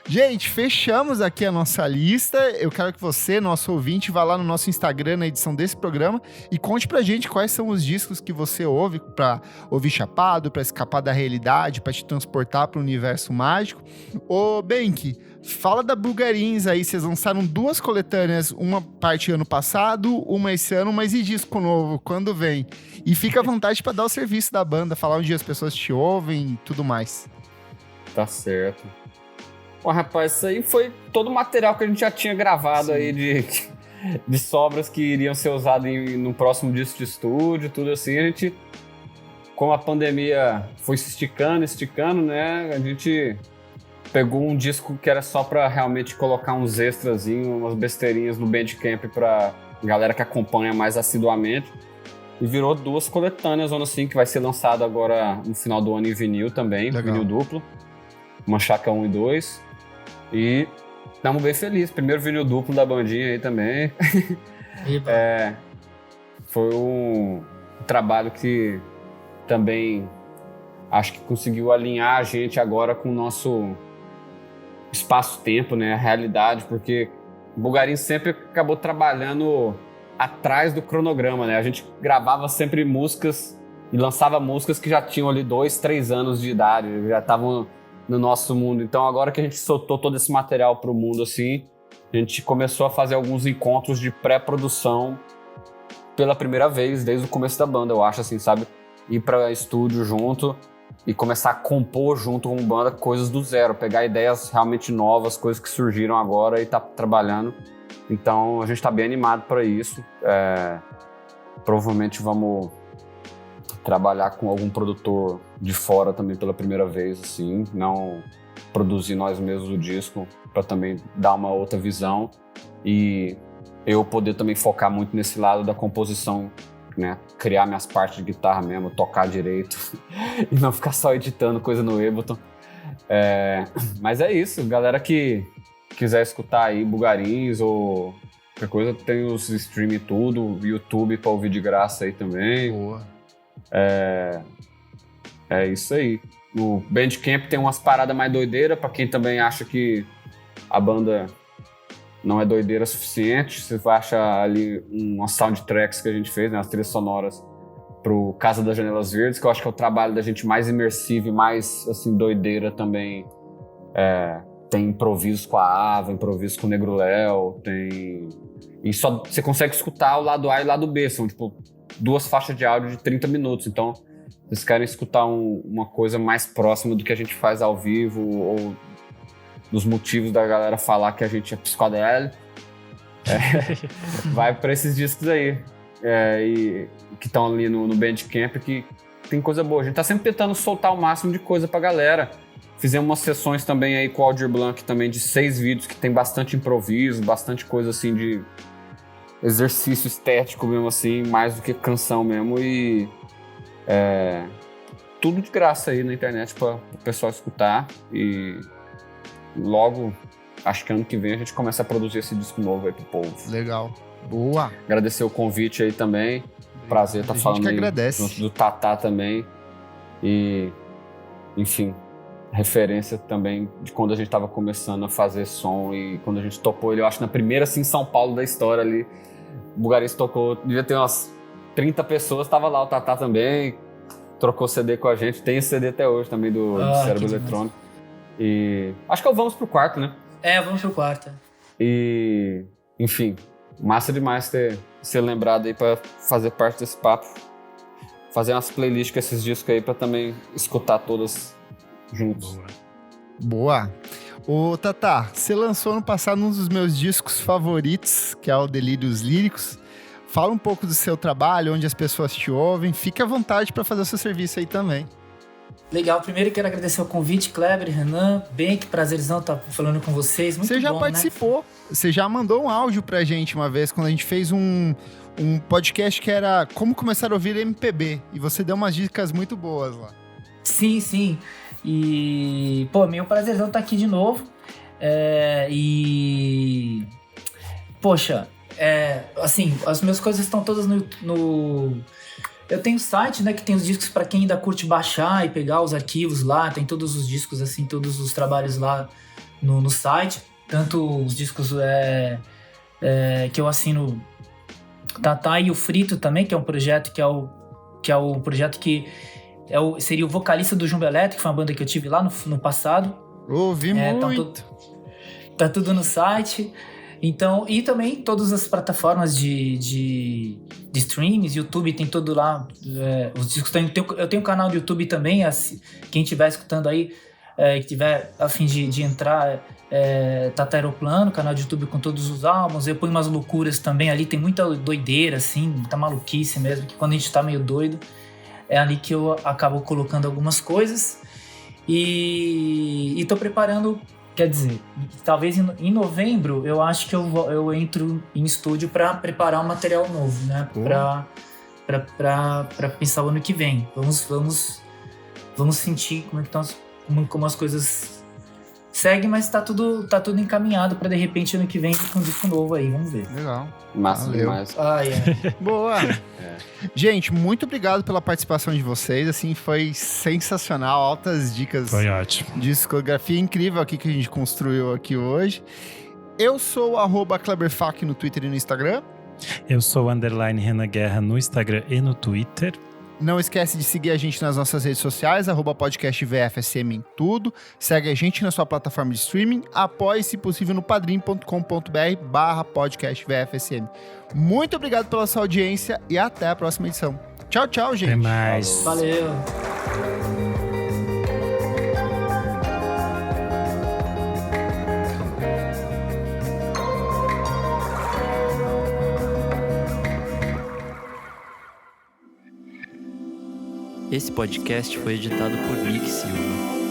Gente, fechamos aqui a nossa lista. Eu quero que você, nosso ouvinte, vá lá no nosso Instagram na edição desse programa e conte pra gente quais são os discos que você ouve pra ouvir chapado, pra escapar da realidade, pra te transportar pro universo mágico. Ô, Benki, fala da Bulgarins aí. Vocês lançaram 2 coletâneas, uma parte ano passado, uma esse ano, mas e disco novo? Quando vem? E fica à vontade pra dar o serviço da banda, falar onde as pessoas te ouvem e tudo mais. Tá certo. Bom, rapaz, isso aí foi todo o material que a gente já tinha gravado aí de sobras que iriam ser usadas no próximo disco de estúdio, tudo assim. A gente, como a pandemia foi se esticando, né? A gente pegou um disco que era só pra realmente colocar uns extrazinhos, umas besteirinhas no Bandcamp pra galera que acompanha mais assiduamente. E virou 2 coletâneas, assim, que vai ser lançado agora no final do ano em vinil também, Legal. vinil duplo. Manchaca 1 e 2. E estamos bem felizes. Primeiro vinil duplo da bandinha aí também. Foi um trabalho que também acho que conseguiu alinhar a gente agora com o nosso espaço-tempo, né? A realidade, porque o Bulgarins sempre acabou trabalhando atrás do cronograma, né? A gente gravava sempre músicas e lançava músicas que já tinham ali 2, 3 anos de idade, já estavam no nosso mundo. Então, agora que a gente soltou todo esse material pro mundo, assim, a gente começou a fazer alguns encontros de pré-produção pela primeira vez, desde o começo da banda, eu acho, assim, sabe? Ir pra estúdio junto e começar a compor junto com banda coisas do zero, pegar ideias realmente novas, coisas que surgiram agora e tá trabalhando. Então, a gente tá bem animado para isso. Provavelmente vamos trabalhar com algum produtor de fora também pela primeira vez, assim, não produzir nós mesmos o disco, para também dar uma outra visão e eu poder também focar muito nesse lado da composição, né, criar minhas partes de guitarra mesmo, tocar direito e não ficar só editando coisa no Ableton. Mas é isso, galera que quiser escutar aí Bulgarins ou qualquer coisa, tem os streaming tudo, YouTube para ouvir de graça aí também. Boa. É isso aí. No Bandcamp tem umas paradas mais doideiras, pra quem também acha que a banda não é doideira suficiente. Você vai achar ali umas soundtracks que a gente fez, né, as trilhas sonoras pro Casa das Janelas Verdes, que eu acho que é o trabalho da gente mais imersivo e mais, assim, doideira também. Tem improvisos com a Ava, improvisos com o Negro Léo, tem... E só você consegue escutar o lado A e o lado B, são, tipo, 2 faixas de áudio de 30 minutos, então vocês querem escutar uma coisa mais próxima do que a gente faz ao vivo ou dos motivos da galera falar que a gente é psicodélico, vai para esses discos aí e que estão ali no Bandcamp, que tem coisa boa. A gente tá sempre tentando soltar o máximo de coisa pra galera. Fizemos umas sessões também aí com o Aldir Blanc também de 6 vídeos que tem bastante improviso, bastante coisa assim de exercício estético mesmo assim, mais do que canção mesmo e tudo de graça aí na internet para o pessoal escutar e logo, acho que ano que vem a gente começa a produzir esse disco novo aí pro povo. Legal. Boa. Agradecer o convite aí também, prazer estar falando que aí agradece. junto do Tatá também e, enfim, referência também de quando a gente estava começando a fazer som e quando a gente topou ele, eu acho na primeira assim São Paulo da história ali, o Bulgarins tocou, devia ter umas 30 pessoas, tava lá o Tatá também, trocou CD com a gente, tem esse CD até hoje também do Cérebro Eletrônico. E acho que vamos pro quarto, né? Vamos pro quarto. E, enfim, massa demais ter ser lembrado aí pra fazer parte desse papo. Fazer umas playlists com esses discos aí pra também escutar todas juntos. Boa. Ô, Tatá, você lançou ano passado um dos meus discos favoritos, que é o Delírios Líricos. Fala um pouco do seu trabalho, onde as pessoas te ouvem. Fique à vontade para fazer o seu serviço aí também. Legal, primeiro eu quero agradecer o convite, Kleber, Renan, bem, que prazerzão estar falando com vocês, muito bom, Você já participou, né? Você já mandou um áudio pra gente uma vez, quando a gente fez um podcast que era Como Começar a Ouvir MPB, e você deu umas dicas muito boas lá. Sim, e, pô, meu prazerzão estar aqui de novo, poxa, assim, as minhas coisas estão todas no... Eu tenho site, né, que tem os discos para quem ainda curte baixar e pegar os arquivos lá, tem todos os discos, assim, todos os trabalhos lá no site, tanto os discos que eu assino Tatá e o Frito também, que é um projeto que é o projeto que seria o vocalista do Jumbo Elétrico, que foi uma banda que eu tive lá no passado. Ouvi muito. Tá tudo no site. Então, e também todas as plataformas de streams, YouTube tem tudo lá, os discos eu tenho um canal do YouTube também, quem estiver escutando aí, que tiver a fim de entrar, Tata Aeroplano, canal de YouTube com todos os álbuns, eu ponho umas loucuras também ali, tem muita doideira, assim, muita maluquice mesmo, que quando a gente tá meio doido, é ali que eu acabo colocando algumas coisas, e tô preparando. Quer dizer, talvez em novembro eu acho que eu entro em estúdio para preparar um material novo, né? Para pensar o ano que vem. Vamos sentir como as coisas seguem, mas tá tudo encaminhado para de repente ano que vem com um disco novo aí, vamos ver. Legal. Massa demais. Boa. Gente, muito obrigado pela participação de vocês, assim, foi sensacional, altas dicas. Foi ótimo. Discografia incrível aqui que a gente construiu aqui hoje. Eu sou o @KleberFak no Twitter e no Instagram. Eu sou o _Renan Guerra no Instagram e no Twitter. Não esquece de seguir a gente nas nossas redes sociais, @podcastvfsm em tudo. Segue a gente na sua plataforma de streaming. Apoie, se possível, no padrim.com.br/podcastvfsm. Muito obrigado pela sua audiência e até a próxima edição. Tchau, tchau, gente. Até mais. Valeu. Esse podcast foi editado por Nick Silva.